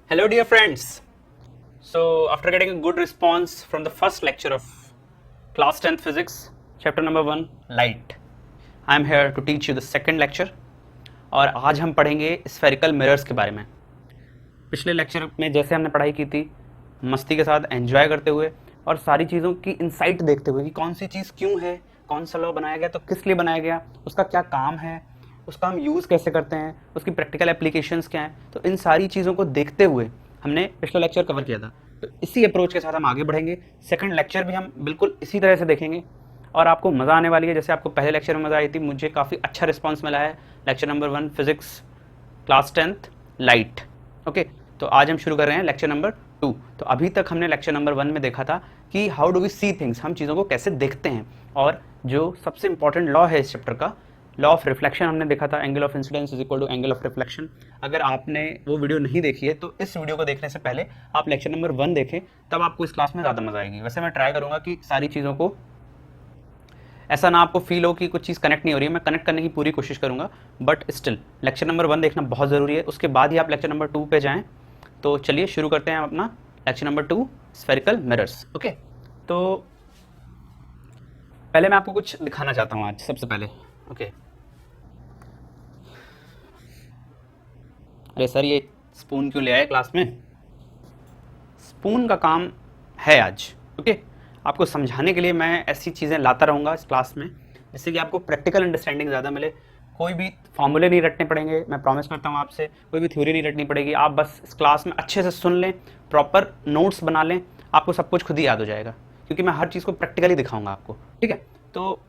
Hello, dear friends. So, after getting a good response from the first lecture of class 10th physics, chapter number 1, light, I am here to teach you the second lecture. और आज हम पढ़ेंगे spherical mirrors के बारे में। पिछले lecture में जैसे हमने पढ़ाई की थी, मस्ती के साथ एंजॉय करते हुए और सारी चीज़ों की इंसाइट देखते हुए कि कौन सी चीज़ क्यों है, कौन सा लॉ बनाया गया, तो किस लिए बनाया गया, उसका क्या काम है, उसका हम यूज़ कैसे करते हैं, उसकी प्रैक्टिकल एप्लीकेशंस क्या हैं, तो इन सारी चीज़ों को देखते हुए हमने पिछला लेक्चर कवर किया था। तो इसी अप्रोच के साथ हम आगे बढ़ेंगे। सेकंड लेक्चर भी हम बिल्कुल इसी तरह से देखेंगे और आपको मज़ा आने वाली है। जैसे आपको पहले लेक्चर में मज़ा आई थी, मुझे काफ़ी अच्छा रिस्पॉन्स मिला है। Lecture number 1 physics class 10th light. Okay, तो आज हम शुरू कर रहे हैं लेक्चर नंबर 2। तो अभी तक हमने लेक्चर नंबर 1 में देखा था कि how do we see things, हम चीज़ों को कैसे देखते हैं, और जो सबसे इंपॉर्टेंट लॉ है इस चैप्टर का, लॉ ऑफ रिफ्लेक्शन हमने देखा था। Angle of incidence is equal to angle of reflection. अगर आपने वो वीडियो नहीं देखी है तो इस वीडियो को देखने से पहले आप लेक्चर नंबर 1 देखें, तब आपको इस क्लास में ज़्यादा मज़ा आएगी। वैसे मैं ट्राई करूँगा कि सारी चीज़ों को ऐसा ना आपको फील हो कि कुछ चीज़ कनेक्ट नहीं हो रही है, मैं कनेक्ट करने की पूरी कोशिश करूँगा, बट स्टिल लेक्चर नंबर 1 देखना बहुत ज़रूरी है। उसके बाद ही आप लेक्चर नंबर 2 पे जाएँ। तो चलिए शुरू करते हैं अपना lecture number 2, spherical mirrors. Okay, तो पहले मैं आपको कुछ दिखाना चाहता हूँ आज सबसे पहले। ओके, अरे सर ये स्पून क्यों ले आए क्लास में? स्पून का काम है आज। ओके, आपको समझाने के लिए मैं ऐसी चीज़ें लाता रहूँगा इस क्लास में जिससे कि आपको प्रैक्टिकल अंडरस्टैंडिंग ज़्यादा मिले। कोई भी फॉर्मूले नहीं रटने पड़ेंगे, मैं प्रॉमिस करता हूँ आपसे। कोई भी थ्योरी नहीं रटनी पड़ेगी, आप बस इस क्लास में अच्छे से सुन लें, प्रॉपर नोट्स बना लें, आपको सब कुछ खुद ही याद हो जाएगा, क्योंकि मैं हर चीज़ को प्रैक्टिकली दिखाऊंगा आपको। ठीक है, तो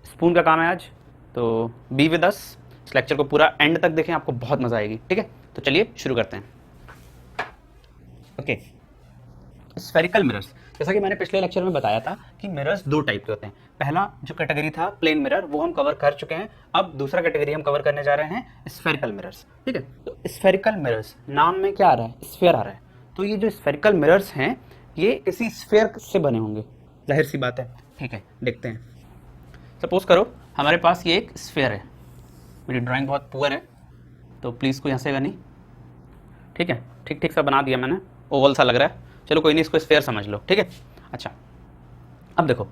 स्पून का काम है आज, तो बी विद अस। इस लेक्चर को पूरा एंड तक देखें, आपको बहुत मज़ा आएगी। ठीक है, तो चलिए शुरू करते हैं। ओके, स्फेरिकल मिरर्स, जैसा कि मैंने पिछले लेक्चर में बताया था कि मिरर्स दो टाइप के होते हैं। पहला जो कैटेगरी था प्लेन मिरर, वो हम कवर कर चुके हैं। अब दूसरा कैटेगरी हम कवर करने जा रहे हैं स्फेरिकल मिरर्स। ठीक है, तो स्फेरिकल मिरर्स नाम में क्या आ रहा है, स्फेयर आ रहा है, तो ये जो स्फेरिकल मिरर्स हैं ये किसी स्फेयर से बने होंगे, जाहिर सी बात है। ठीक है, देखते हैं। सपोज करो हमारे पास ये एक स्फेयर है। मेरी ड्राइंग बहुत पुअर है तो प्लीज़ कोई हंसेगा नहीं। ठीक है, ठीक ठीक सा बना दिया मैंने, ओवल सा लग रहा है, चलो कोई नहीं, इसको स्फेयर समझ लो। ठीक है, अच्छा अब देखो,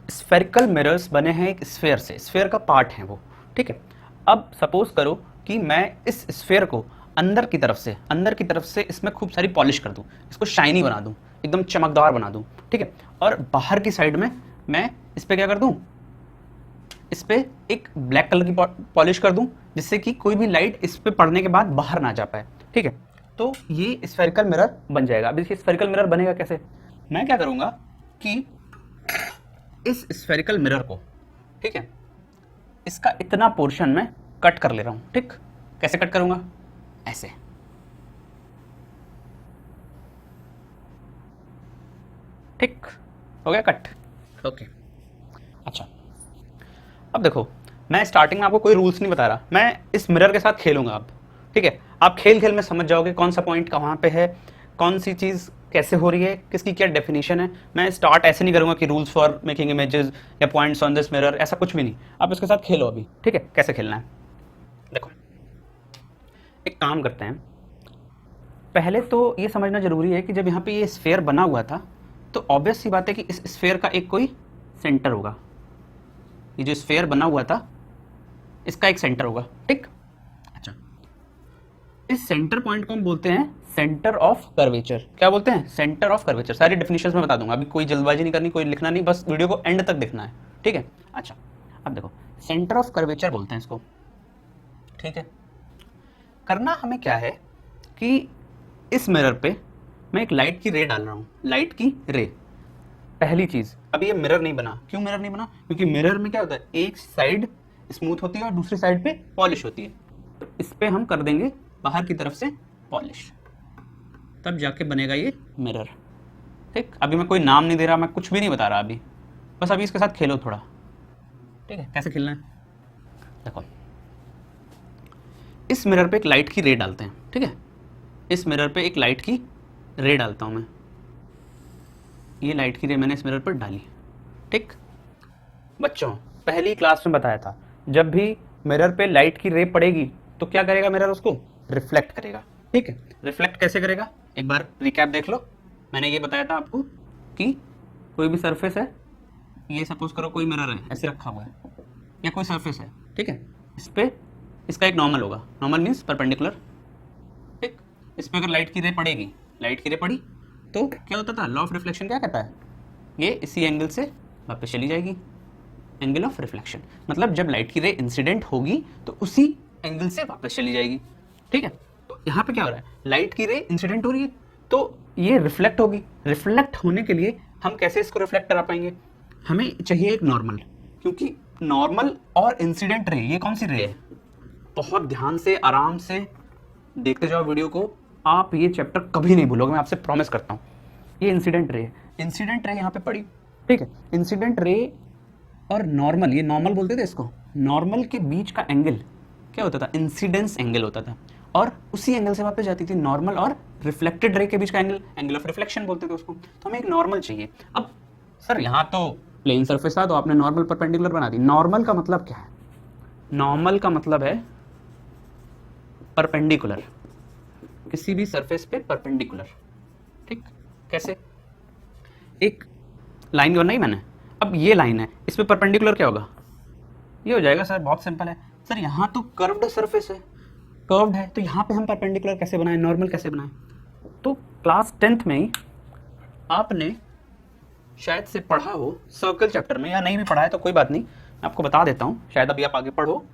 स्फेरिकल मिरर्स बने हैं एक स्फेयर से, स्फेयर का पार्ट है वो। ठीक है, अब सपोज करो कि मैं इस स्फेयर को अंदर की तरफ से इसमें खूब सारी पॉलिश कर दूं, इसको शाइनी बना दूं, एकदम चमकदार बना दूं। ठीक है, और बाहर की साइड में मैं इस पर क्या कर दूं, इस पर एक ब्लैक कलर की पॉलिश कर दूं, जिससे कि कोई भी लाइट इस पर पड़ने के बाद बाहर ना जा पाए। ठीक है, तो ये स्फेरिकल मिरर बन जाएगा। अब देखिए स्फेरिकल मिरर बनेगा कैसे, मैं क्या करूंगा कि इस स्फेरिकल मिरर को, ठीक है, इसका इतना पोर्शन मैं कट कर ले रहा हूं। ठीक, कैसे कट करूंगा, ऐसे। ठीक, हो गया कट। ओके, अच्छा अब देखो, मैं स्टार्टिंग में आपको कोई रूल्स नहीं बता रहा, मैं इस मिरर के साथ खेलूंगा अब। ठीक है, आप खेल खेल में समझ जाओगे कौन सा पॉइंट कहाँ पे है, कौन सी चीज़ कैसे हो रही है, किसकी क्या डेफिनेशन है। मैं स्टार्ट ऐसे नहीं करूँगा कि रूल्स फॉर मेकिंग इमेजेस या पॉइंट्स ऑन दिस मिरर, ऐसा कुछ भी नहीं। आप इसके साथ खेलो अभी। ठीक है, कैसे खेलना है देखो, एक काम करते हैं। पहले तो ये समझना जरूरी है कि जब यहाँ पे ये स्फेयर बना हुआ था तो ऑब्वियस सी बात है कि इस स्फेयर का एक कोई सेंटर होगा। ये जो स्फेयर बना हुआ था इसका एक सेंटर होगा। ठीक, अच्छा इस सेंटर पॉइंट को हम बोलते हैं सेंटर ऑफ कर्वेचर। क्या बोलते हैं, सेंटर ऑफ कर्वेचर। सारी डेफिनेशंस में बता दूंगा, अभी कोई जल्दबाजी नहीं करनी, कोई लिखना नहीं, बस वीडियो को एंड तक देखना है। ठीक है, अच्छा अब देखो, सेंटर ऑफ कर्वेचर बोलते हैं इसको। ठीक है, करना हमें क्या है कि इस मिरर पे मैं एक लाइट की रे डाल रहा हूँ, लाइट की रे। पहली चीज, अब ये मिरर नहीं बना, क्यों मिरर नहीं बना, क्योंकि मिरर में क्या होता है, एक साइड स्मूथ होती है और दूसरी साइड पे पॉलिश होती है। तो इस पे हम कर देंगे बाहर की तरफ से पॉलिश, तब जाके बनेगा ये मिरर। ठीक, अभी मैं कोई नाम नहीं दे रहा, मैं कुछ भी नहीं बता रहा अभी, बस अभी इसके साथ खेलो थोड़ा। ठीक है, कैसे खेलना है देखो, इस मिरर पे एक लाइट की रे डालते हैं। ठीक है, इस मिरर पे एक लाइट की रे डालता हूं मैं, ये लाइट की रे मैंने इस मिरर पर डाली। ठीक, बच्चों पहली क्लास में बताया था, जब भी मिरर पे लाइट की रे पड़ेगी तो क्या करेगा मिरर, उसको रिफ्लेक्ट करेगा। ठीक है। रिफ्लेक्ट कैसे करेगा, एक बार रिकैप देख लो। मैंने ये बताया था आपको कि कोई भी सरफेस है, ये सपोज करो कोई मिरर है ऐसे रखा हुआ है, या कोई सरफेस है, ठीक है, इस पे इसका एक नॉर्मल होगा, नॉर्मल मीन्स परपेंडिकुलर, ठीक। इस पे अगर लाइट की रे पड़ेगी, लाइट की रे पड़ी तो क्या होता था, लॉ ऑफ रिफ्लेक्शन क्या कहता है, ये इसी एंगल से वापस चली जाएगी, एंगल ऑफ रिफ्लेक्शन। मतलब जब लाइट की रे इंसिडेंट होगी तो उसी एंगल से वापस चली जाएगी, ठीक है। तो यहाँ पे क्या हो रहा है, लाइट की रे इंसिडेंट हो रही है तो ये रिफ्लेक्ट होगी। रिफ्लेक्ट होने के लिए हम कैसे इसको रिफ्लेक्ट करा पाएंगे, हमें चाहिए एक नॉर्मल, क्योंकि नॉर्मल और इंसिडेंट रे ये कौन सी रे है, बहुत ध्यान से आराम से देखते जाओ वीडियो को, आप ये चैप्टर कभी नहीं भूलोगे, मैं आपसे प्रॉमिस करता हूँ। ये इंसिडेंट रे है, इंसिडेंट रे यहाँ पे पड़ी, ठीक है। इंसिडेंट रे और नॉर्मल, ये नॉर्मल बोलते थे इसको, नॉर्मल के बीच का एंगल क्या होता था, इंसिडेंस एंगल होता था, और उसी एंगल से वापस जाती थी। नॉर्मल और रिफ्लेक्टेड रे के बीच का एंगल, एंगल ऑफ रिफ्लेक्शन बोलते थे उसको। तो हमें एक नॉर्मल चाहिए। अब सर यहाँ तो प्लेन सरफेस था तो आपने नॉर्मल परपेंडिकुलर बना दी। नॉर्मल का मतलब क्या है, नॉर्मल का मतलब है परपेंडिकुलर, किसी भी सरफेस पे परपेंडिकुलर, ठीक। कैसे, एक लाइन बनाई मैंने, अब ये लाइन है, इस पे परपेंडिकुलर क्या होगा, ये हो जाएगा। सर बहुत सिंपल है, सर यहाँ तो कर्व्ड सरफेस है, कर्व्ड है, तो यहाँ पे हम परपेंडिकुलर कैसे बनाएं, नॉर्मल कैसे बनाएं। तो क्लास 10th में ही आपने शायद से पढ़ा हो सर्कल चैप्टर में, या नहीं भी पढ़ा है तो कोई बात नहीं, मैं आपको बता देता हूँ, शायद अभी आप आगे पढ़ो।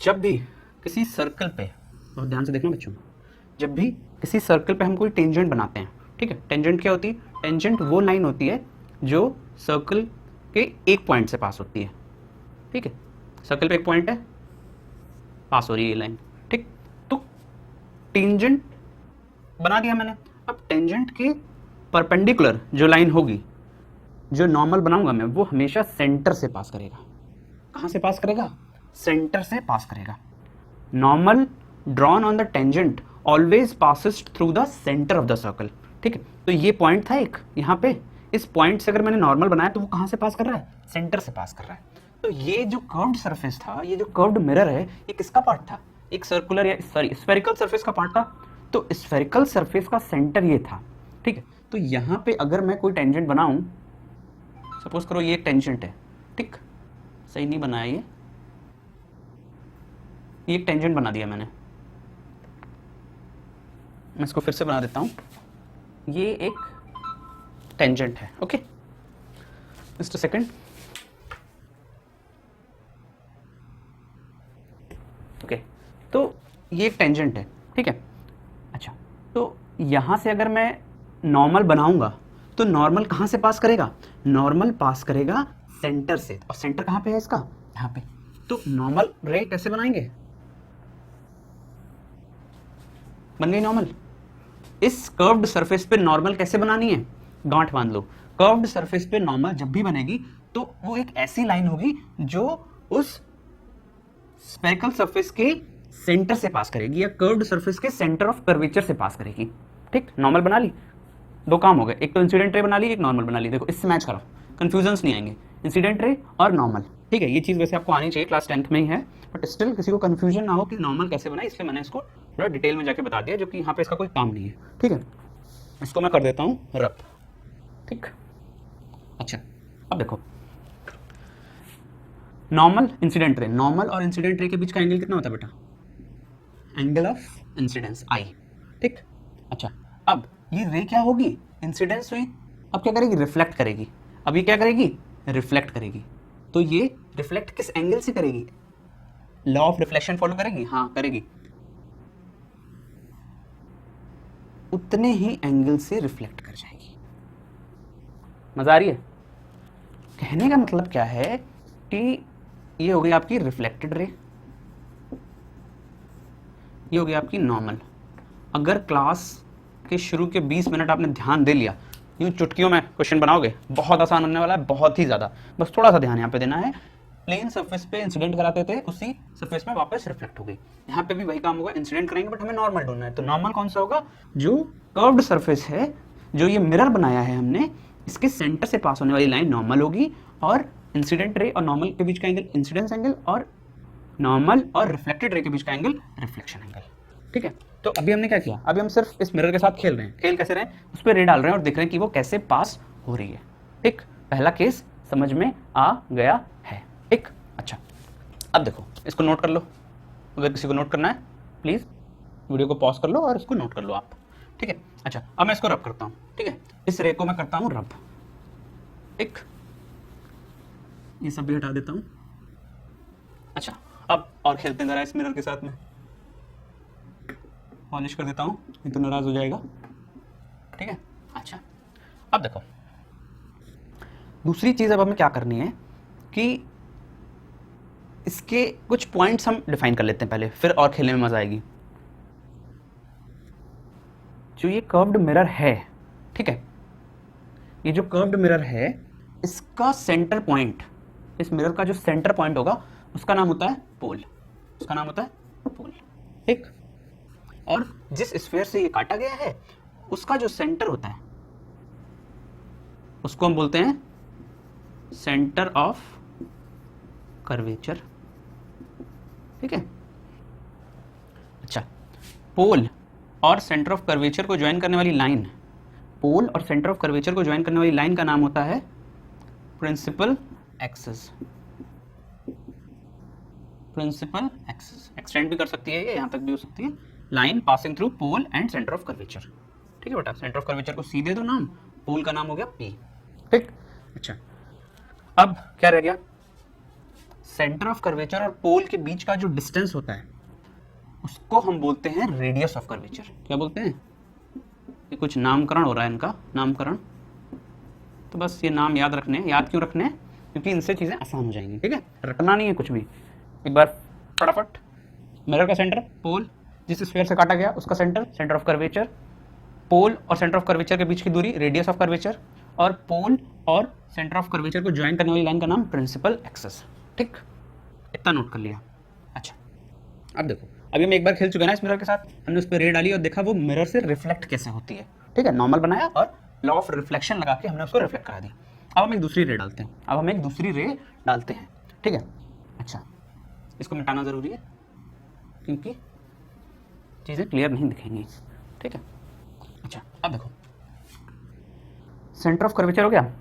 जब भी किसी सर्कल पे, बहुत ध्यान से देखना बच्चों, जब भी किसी सर्कल पे हम कोई टेंजेंट बनाते हैं, ठीक है, टेंजेंट क्या होती है, टेंजेंट वो लाइन होती है जो सर्कल के एक पॉइंट से पास होती है, ठीक है। सर्कल पे एक पॉइंट है, पास हो रही है ये लाइन, ठीक। तो टेंजेंट बना दिया मैंने। अब टेंजेंट के परपेंडिकुलर जो लाइन होगी, जो नॉर्मल बनाऊंगा मैं, वो हमेशा सेंटर से पास करेगा। कहाँ से पास करेगा, सेंटर से पास करेगा। Normal drawn on the tangent always passes through the centre of the circle, ठीक है। तो ये पॉइंट था एक यहाँ पे, इस पॉइंट से अगर मैंने नॉर्मल बनाया तो वो कहाँ से पास कर रहा है, सेंटर से पास कर रहा है। तो ये जो कर्व्ड सरफेस था, ये जो कर्व्ड मिरर है, ये किसका पार्ट था, एक सर्कुलर या सॉरी स्फेरिकल सरफेस का पार्ट था। तो स्फेरिकल सरफेस का सेंटर ये था, ठीक है। तो यहाँ पे अगर मैं कोई टेंजेंट बनाऊं, सपोज करो ये एक टेंजेंट है, ठीक, सही नहीं बनाया ये एक टेंजेंट बना दिया मैंने, मैं इसको फिर से बना देता हूं, ये एक टेंजेंट है, okay, just a second, okay. तो ये एक टेंजेंट है, ठीक है। अच्छा, तो यहां से अगर मैं नॉर्मल बनाऊंगा तो नॉर्मल कहां से पास करेगा, नॉर्मल पास करेगा सेंटर से, और सेंटर कहां पे है इसका, यहां पे। तो नॉर्मल रे कैसे बनाएंगे, बन गई नॉर्मल। इस कर्व्ड सरफेस पे नॉर्मल कैसे बनानी है, गांठ बांध लो, कर्व्ड सरफेस पे नॉर्मल जब भी बनेगी तो वो एक ऐसी लाइन होगी जो उस स्फेरिकल सरफेस के सेंटर से पास करेगी, या कर्व्ड सरफेस के सेंटर ऑफ कर्वेचर से पास करेगी, ठीक। नॉर्मल बना ली, दो काम हो गए, एक तो इंसिडेंट रे बना ली, एक नॉर्मल बना ली। देखो इससे मैच करो, कंफ्यूजन्स नहीं आएंगे, इंसिडेंट रे और नॉर्मल, ठीक है। ये चीज़ वैसे आपको आनी चाहिए, क्लास 10th में ही है, बट स्टिल किसी को कंफ्यूजन ना हो कि नॉर्मल कैसे बनाए, इसलिए मैंने इसको थोड़ा डिटेल में जाके बता दिया, जो कि यहाँ पे इसका कोई काम नहीं है, ठीक है। इसको मैं कर देता हूँ रब, ठीक। अच्छा, अब देखो नॉर्मल इंसिडेंट रे, नॉर्मल और इंसिडेंट रे के बीच का एंगल कितना होता है बेटा, एंगल ऑफ इंसिडेंस आई, ठीक। अच्छा, अब ये रे क्या होगी, इंसिडेंस हुई, अब क्या करेगी, रिफ्लेक्ट करेगी। अब ये क्या करेगी, रिफ्लेक्ट करेगी। तो ये रिफ्लेक्ट किस एंगल से करेगी, लॉ ऑफ रिफ्लेक्शन फॉलो करेगी, हाँ करेगी, उतने ही एंगल से रिफ्लेक्ट कर जाएगी। मजा आ रही है, कहने का मतलब क्या है कि ये हो गई आपकी रिफ्लेक्टेड रे, ये हो गई आपकी नॉर्मल। अगर क्लास के शुरू के 20 मिनट आपने ध्यान दे लिया, यूं चुटकियों में क्वेश्चन बनाओगे, बहुत आसान होने वाला है, बहुत ही ज्यादा, बस थोड़ा सा ध्यान यहाँ पे देना है। प्लेन सरफेस पे इंसिडेंट कराते थे, उसी सरफेस में वापस रिफ्लेक्ट हो गई, यहाँ पे भी वही काम होगा, इंसिडेंट करेंगे बट हमें नॉर्मल ढूंढना है। तो नॉर्मल कौन सा होगा, जो कर्व्ड सरफेस है, जो ये मिरर बनाया है हमने, इसके सेंटर से पास होने वाली लाइन नॉर्मल होगी, और इंसिडेंट रे और नॉर्मल के बीच का एंगल इंसिडेंस एंगल, और नॉर्मल और रिफ्लेक्टेड रे के बीच का एंगल रिफ्लेक्शन एंगल, ठीक है। तो अभी हमने क्या किया, अभी हम सिर्फ इस मिरर के साथ खेल रहे हैं। खेल कैसे रहे हैं, उस पर रे डाल रहे हैं और देख रहे हैं कि वो कैसे पास हो रही है। ठीक, पहला केस समझ में आ गया है। ठीक, अच्छा अब देखो इसको नोट कर लो, अगर किसी को नोट करना है प्लीज वीडियो को पॉज कर लो और इसको नोट कर लो आप। ठीक है, अच्छा अब मैं इसको रब करता हूँ। ठीक है, इस रे को मैं करता हूँ रब। एक ये सब भी हटा देता हूँ। अच्छा अब और खेलते हैं जरा इस मिरर के साथ में, पॉलिश कर देता हूँ नहीं तो नाराज हो जाएगा। ठीक है, अच्छा अब देखो दूसरी चीज अब हमें क्या करनी है कि इसके कुछ पॉइंट्स हम डिफाइन कर लेते हैं पहले, फिर और खेलने में मजा आएगी। जो ये कर्व्ड मिरर है, ठीक है, ये जो कर्व्ड मिरर है इसका सेंटर पॉइंट, इस मिरर का जो सेंटर पॉइंट होगा उसका नाम होता है पोल, उसका नाम होता है पोल। ठीक, और जिस स्फीयर से ये काटा गया है उसका जो सेंटर होता है उसको हम बोलते हैं सेंटर ऑफ कर्वेचर। ठीक है, अच्छा पोल और सेंटर ऑफ कर्वेचर को ज्वाइन करने वाली लाइन, पोल और सेंटर ऑफ कर्वेचर को ज्वाइन करने वाली लाइन का नाम होता है principal axis. Principal axis extend भी कर सकती है, ये यहां तक भी हो सकती है, line passing through pole and centre of curvature. ठीक है बेटा, सेंटर ऑफ कर्वेचर को सी दे दो नाम, पोल का नाम हो गया पी। ठीक, अच्छा अब क्या रह गया, सेंटर ऑफ कर्वेचर और पोल के बीच का जो डिस्टेंस होता है उसको हम बोलते हैं रेडियस ऑफ कर्वेचर। क्या बोलते हैं, ये कुछ नामकरण हो रहा है इनका, नामकरण, तो बस ये नाम याद रखने हैं। याद क्यों रखने हैं, क्योंकि इनसे चीजें आसान हो जाएंगी। ठीक है, रटना नहीं है कुछ भी, एक बार फटाफट। मिरर का सेंटर पोल, जिस स्फीयर से काटा गया उसका सेंटर, सेंटर ऑफ कर्वेचर, पोल और सेंटर ऑफ कर्वेचर के बीच की दूरी रेडियस ऑफ कर्वेचर, और पोल और सेंटर ऑफ कर्वेचर को ज्वाइन करने वाली लाइन का नाम प्रिंसिपल एक्सिस। ठीक, इतना नोट कर लिया। अच्छा अब देखो, अभी हम एक बार खेल चुके हैं ना इस मिरर के साथ, हमने उस पर रे डाली और देखा वो मिरर से रिफ्लेक्ट कैसे होती है। ठीक है, नॉर्मल बनाया और लॉ ऑफ रिफ्लेक्शन लगा के हमने उसको रिफ्लेक्ट करा दिया। अब हम एक दूसरी रे डालते हैं, अब हम एक दूसरी रे डालते हैं। ठीक है, अच्छा इसको मिटाना जरूरी है क्योंकि चीजें क्लियर नहीं दिखेंगी। ठीक है, अच्छा अब देखो सेंटर ऑफ कर्वेचर हो गया।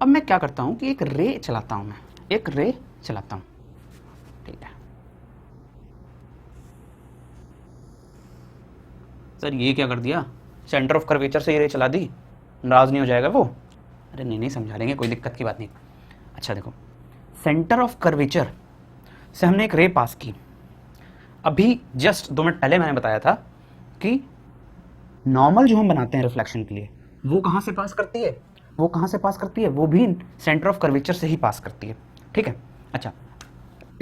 अब मैं क्या करता हूं कि एक रे चलाता हूं, मैं एक रे चलाता हूं। ठीक है सर, ये क्या कर दिया, सेंटर ऑफ कर्वेचर से ये रे चला दी, नाराज नहीं हो जाएगा वो? अरे नहीं समझा लेंगे, कोई दिक्कत की बात नहीं। अच्छा देखो, सेंटर ऑफ कर्वेचर से हमने एक रे पास की। अभी जस्ट 2 मिनट पहले मैंने बताया था कि नॉर्मल जो हम बनाते हैं रिफ्लेक्शन के लिए वो कहाँ से पास करती है, वो कहाँ से पास करती है, वो भी सेंटर ऑफ कर्वेचर से ही पास करती है। ठीक है, अच्छा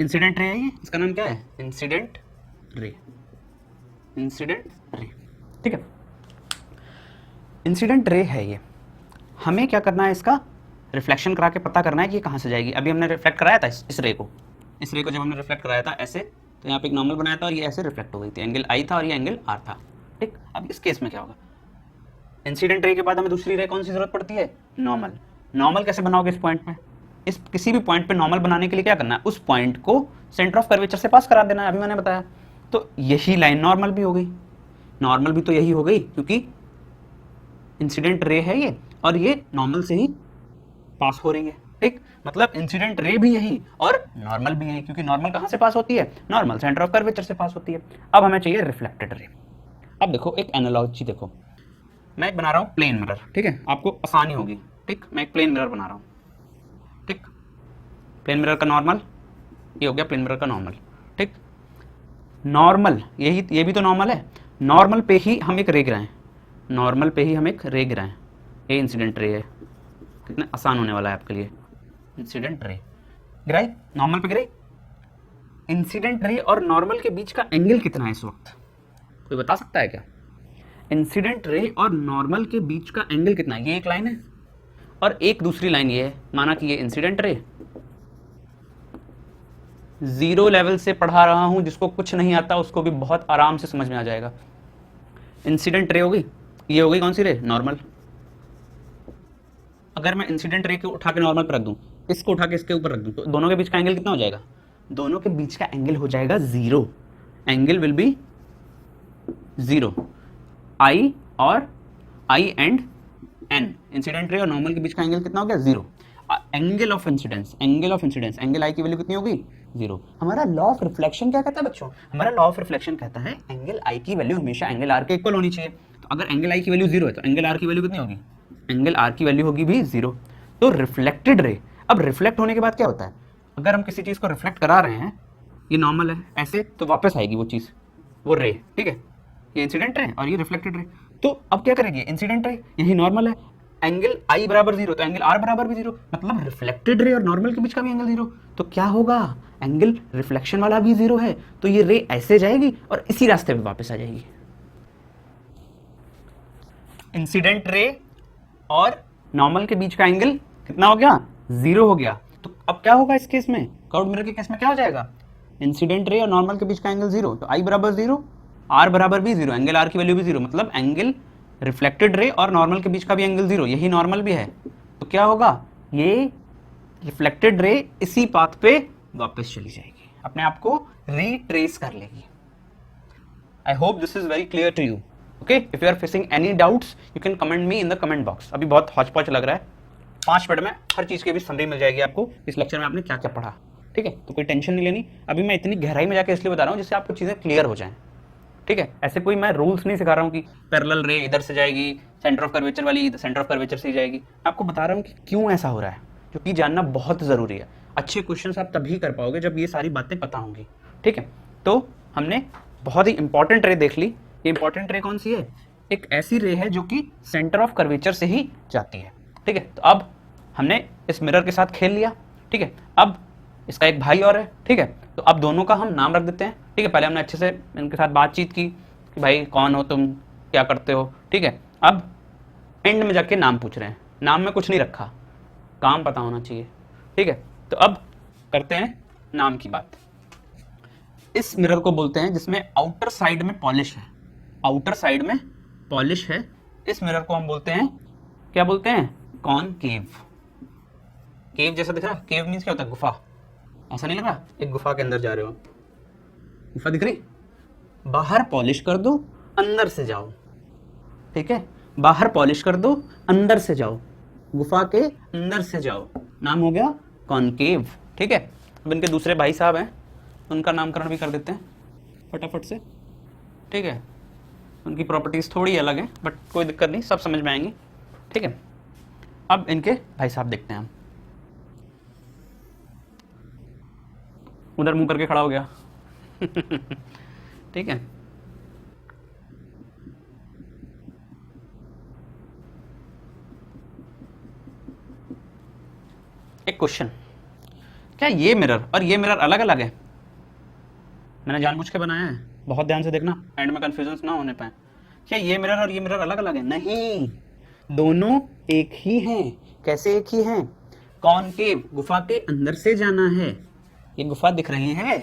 इंसिडेंट रे है ये, इसका नाम क्या है, इंसिडेंट रे, इंसिडेंट रे। ठीक है, इंसिडेंट रे है ये, हमें क्या करना है, इसका रिफ्लेक्शन करा के पता करना है कि ये कहाँ से जाएगी। अभी हमने रिफ्लेक्ट कराया था इस रे को, इस रे को जब हमने रिफ्लेक्ट कराया था ऐसे, तो यहाँ पे एक नॉर्मल बनाया था और ये ऐसे रिफ्लेक्ट हो गई थी, एंगल आई था और ये एंगल आर था। ठीक, अब इस केस में क्या होगा, इंसिडेंट रे के बाद हमें दूसरी रे कौन सी जरूरत पड़ती है, नॉर्मल। नॉर्मल कैसे बनाओगे इस पॉइंट पे, इस किसी भी पॉइंट पे नॉर्मल बनाने के लिए क्या करना है, उस पॉइंट को सेंटर ऑफ कर्वेचर से पास करा देना है, अभी मैंने बताया। तो यही लाइन नॉर्मल भी हो गई, नॉर्मल भी तो यही हो गई क्योंकि इंसिडेंट रे है ये और ये नॉर्मल से ही पास हो रही है। ठीक, मतलब इंसिडेंट रे भी यही और नॉर्मल भी यही, क्योंकि नॉर्मल कहाँ से पास होती है, नॉर्मल सेंटर ऑफ कर्वेचर से पास होती है। अब हमें चाहिए रिफ्लेक्टेड रे। अब देखो एक एनालॉजी देखो, मैं एक बना रहा हूँ प्लेन मिरर। ठीक है, आपको आसानी होगी। ठीक, मैं एक प्लेन मिरर बना रहा हूँ। ठीक, प्लेन मिरर का नॉर्मल, ये हो गया प्लेन मिरर का नॉर्मल। ठीक, नॉर्मल यही, ये भी तो नॉर्मल है, नॉर्मल पे ही हम एक रे गिराएं, नॉर्मल पे ही हम एक रे गिराएं, ये इंसिडेंट रे है, कितना आसान होने वाला है आपके लिए। इंसिडेंट रे गिराई, नॉर्मल पे गिराई। इंसिडेंट रे और नॉर्मल के बीच का एंगल कितना है इस वक्त, कोई बता सकता है क्या? इंसिडेंट रे और नॉर्मल के बीच का एंगल कितना है? ये एक लाइन है और एक दूसरी लाइन ये है, माना कि ये इंसिडेंट रे, जीरो लेवल से पढ़ा रहा हूं, जिसको कुछ नहीं आता उसको भी बहुत आराम से समझ में आ जाएगा। इंसिडेंट रे हो गई, ये हो गई कौन सी रे, नॉर्मल। अगर मैं इंसिडेंट रे को उठा के नॉर्मल पर रख दूं, इसको उठा के इसके ऊपर रख दूं, तो दोनों के बीच का एंगल कितना हो जाएगा, दोनों के बीच का एंगल हो जाएगा जीरो, एंगल विल बी 0, आई और आई एंड एन, इंसिडेंट रे और नॉर्मल के बीच का एंगल कितना हो गया 0। एंगल ऑफ इंसिडेंस, एंगल आई की वैल्यू कितनी होगी 0। हमारा लॉ ऑफ रिफ्लेक्शन क्या कहता है बच्चों, हमारा लॉ ऑफ रिफ्लेक्शन कहता है एंगल आई की वैल्यू हमेशा एंगल आर के इक्वल होनी चाहिए। तो अगर एंगल आई की वैल्यू 0 है तो एंगल आर की वैल्यू कितनी होगी, एंगल आर की वैल्यू होगी भी 0। तो रिफ्लेक्टेड रे, अब रिफ्लेक्ट होने के बाद क्या होता है, अगर हम किसी चीज को रिफ्लेक्ट करा रहे हैं, ये नॉर्मल है ऐसे, तो वापस आएगी वो चीज, वो रे, ठीक है, ये इंसिडेंट रे और ये रिफ्लेक्टेड रे। तो अब क्या करेंगे, इंसिडेंट रे यही नॉर्मल है, एंगल आई बराबर 0 तो एंगल आर बराबर भी 0, मतलब रिफ्लेक्टेड रे और नॉर्मल के बीच का भी एंगल 0। तो क्या होगा, एंगल रिफ्लेक्शन वाला भी 0 है, तो ये रे ऐसे जाएगी और इसी रास्ते पे वापस आ जाएगी। इंसिडेंट रे और नॉर्मल के बीच का एंगल कितना हो गया, 0 हो गया। तो अब क्या होगा इस केस में, कर्व्ड मिरर के केस में क्या हो जाएगा, इंसिडेंट रे और नॉर्मल के बीच का एंगल 0, तो आई बराबर 0, आर बराबर भी 0, एंगल आर की वैल्यू भी 0, मतलब एंगल रिफ्लेक्टेड रे और नॉर्मल के बीच का भी एंगल 0, यही नॉर्मल भी है। तो क्या होगा, ये रिफ्लेक्टेड रे इसी पाथ पे वापस चली जाएगी, अपने आप को रिट्रेस कर लेगी। I hope this is very clear to you. Okay, if you are facing any doubts you can comment me in the comment box. अभी बहुत हॉच पॉच लग रहा है, 5 मिनट में हर चीज की भी समरी मिल जाएगी आपको, इस लेक्चर में आपने क्या क्या पढ़ा, ठीक है। तो कोई टेंशन नहीं लेनी, अभी मैं इतनी गहराई में जाकर इसलिए बता रहा हूँ जिससे आपको चीजें क्लियर हो जाएं, ठीक है। ऐसे कोई मैं रूल्स नहीं सिखा रहा हूँ कि पैरेलल रे इधर से जाएगी, सेंटर ऑफ कर्वेचर वाली सेंटर ऑफ कर्वेचर से ही जाएगी। आपको बता रहा हूँ कि क्यों ऐसा हो रहा है, क्योंकि जानना बहुत ज़रूरी है। अच्छे क्वेश्चंस आप तभी कर पाओगे जब ये सारी बातें पता होंगी, ठीक है। तो हमने बहुत ही इंपॉर्टेंट रे देख ली। ये इंपॉर्टेंट रे कौन सी है, एक ऐसी रे है जो कि सेंटर ऑफ कर्वेचर से ही जाती है, ठीक है। तो अब हमने इस मिरर के साथ खेल लिया, ठीक है। अब इसका एक भाई और है, ठीक है। तो अब दोनों का हम नाम रख देते हैं, ठीक है। पहले हमने अच्छे से इनके साथ बातचीत की कि भाई कौन हो तुम, क्या करते हो, ठीक है। अब एंड में जाके नाम पूछ रहे हैं, नाम में कुछ नहीं रखा, काम पता होना चाहिए, ठीक है। तो अब करते हैं नाम की बात। इस मिरर को बोलते हैं जिसमें आउटर साइड में पॉलिश है, आउटर साइड में पॉलिश है, इस मिरर को हम बोलते हैं, क्या बोलते हैं, कॉनकेव। केव जैसा दिख रहा है, केव मीन्स क्या होता है, गुफा। ऐसा नहीं लग रहा एक गुफा के अंदर जा रहे हो, गुफा दिख रही, बाहर पॉलिश कर दो अंदर से जाओ, ठीक है। बाहर पॉलिश कर दो अंदर से जाओ, गुफा के अंदर से जाओ, नाम हो गया कॉनकेव, ठीक है। अब इनके दूसरे भाई साहब हैं, उनका नामकरण भी कर देते हैं फटाफट से, ठीक है। उनकी प्रॉपर्टीज थोड़ी अलग हैं बट कोई दिक्कत नहीं, सब समझ में आएंगी, ठीक है। अब इनके भाई साहब देखते हैं हम, उधर मुंह करके खड़ा हो गया ठीक है। एक क्वेश्चन, क्या ये मिरर और ये मिरर अलग अलग है? मैंने जानबूझ के बनाया है, बहुत ध्यान से देखना, एंड में कंफ्यूजन ना होने पाए। क्या ये मिरर और ये मिरर अलग अलग है? नहीं, दोनों एक ही हैं। कैसे एक ही हैं? कॉनकेव, गुफा के अंदर से जाना है, ये गुफा दिख रही है,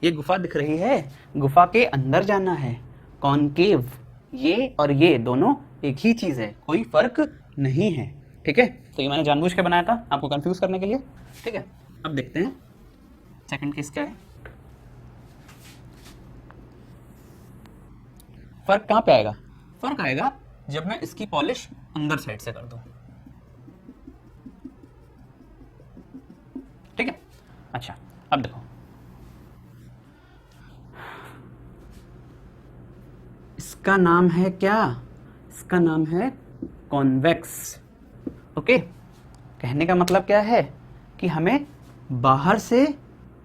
ये गुफा दिख रही है, गुफा के अंदर जाना है। कॉनकेव, ये और ये दोनों एक ही चीज है, कोई फर्क नहीं है, ठीक है। तो ये मैंने जानबूझ के बनाया था आपको कंफ्यूज करने के लिए, ठीक है। अब देखते हैं सेकंड केस क्या है। फर्क कहां पे आएगा? फर्क आएगा जब मैं इसकी पॉलिश अंदर साइड से कर दूं, ठीक है। अच्छा, अब देखो, इसका नाम है क्या? इसका नाम है कॉन्वेक्स, ओके। कहने का मतलब क्या है कि हमें बाहर से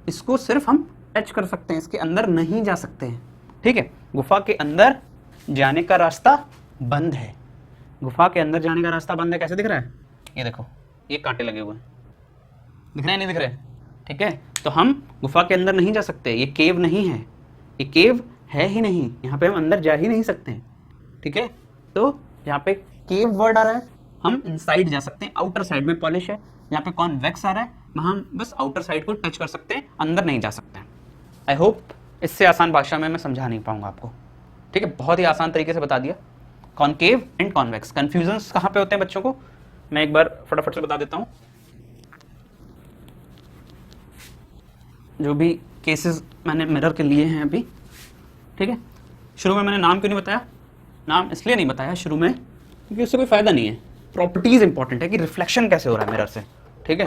इसको सिर्फ हम टच कर सकते हैं, इसके अंदर नहीं जा सकते हैं, ठीक है। गुफा के अंदर जाने का रास्ता बंद है, गुफा के अंदर जाने का रास्ता बंद है। कैसे दिख रहा है? ये देखो, ये कांटे लगे हुए हैं, दिख रहे हैं नहीं दिख रहे? ठीक है, तो हम गुफा के अंदर नहीं जा सकते, ये केव नहीं है, ये केव है ही नहीं, यहाँ पे हम अंदर जा ही नहीं सकते, ठीक है। तो यहाँ पे केव वर्ड आ रहा है, हम इनसाइड जा सकते हैं, आउटर साइड में पॉलिश है। यहाँ पे कॉन्वेक्स आ रहा है, वहाँ हम बस आउटर साइड को टच कर सकते हैं, अंदर नहीं जा सकते हैं। आई होप इससे आसान भाषा में मैं समझा नहीं पाऊंगा आपको, ठीक है। बहुत ही आसान तरीके से बता दिया, कॉनकेव एंड कॉन्वेक्स। कंफ्यूजन्स कहाँ पे होते हैं बच्चों को, मैं एक बार फटाफट से बता देता हूँ। जो भी केसेस मैंने मिरर के लिए हैं अभी, ठीक है, शुरू में मैंने नाम क्यों नहीं बताया? नाम इसलिए नहीं बताया शुरू में क्योंकि उससे कोई फायदा नहीं है। प्रॉपर्टीज इंपॉर्टेंट है कि रिफ्लेक्शन कैसे हो रहा है मिरर से, ठीक है।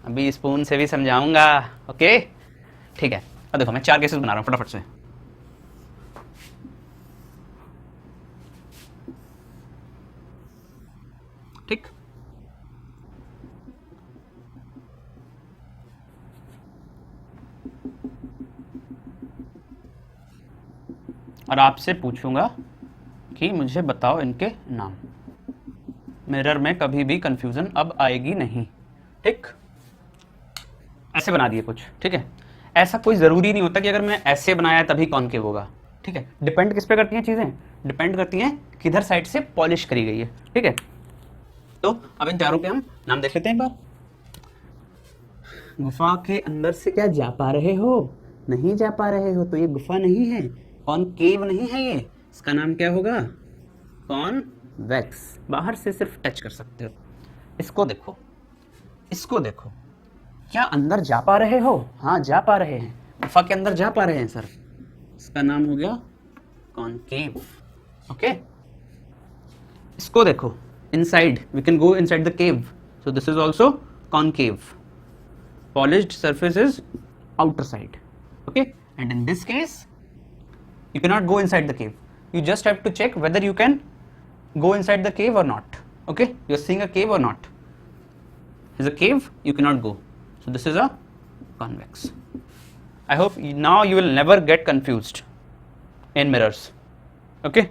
अभी स्पून से भी समझाऊंगा, ओके ठीक है। अब देखो मैं 4 केसेस बना रहा हूँ फटाफट से। ठीक, और आपसे पूछूंगा कि मुझे बताओ इनके नाम। मिरर में कभी भी कंफ्यूजन अब आएगी नहीं, ठीक। ऐसे बना दिए कुछ, ठीक है। ऐसा कोई ज़रूरी नहीं होता कि अगर मैं ऐसे बनाया तभी कॉन्केव होगा, ठीक है। डिपेंड किस पे करती हैं चीज़ें? डिपेंड करती हैं किधर साइड से पॉलिश करी गई है, ठीक है। तो अब इन चारों के हम नाम देख लेते हैं एक बार। गुफा के अंदर से क्या जा पा रहे हो? नहीं जा पा रहे हो तो ये गुफा नहीं है, कॉनकेव नहीं है ये। इसका नाम क्या होगा? कॉन्वेक्स। बाहर से सिर्फ टच कर सकते हो। इसको देखो, इसको देखो, क्या अंदर जा पा रहे हो? हाँ जा पा रहे हैं, गुफा के अंदर जा पा रहे हैं सर। इसका नाम हो गया कॉनकेव, ओके। इसको देखो, inside we can go inside the cave, so this is also concave. Polished surface is outer side, okay. And in this case you cannot go inside the cave, you just have to check whether you can go inside the cave or not, okay. You're seeing a cave or not? Is a cave, you cannot go, so this is a convex. I hope now you will never get confused in mirrors, okay.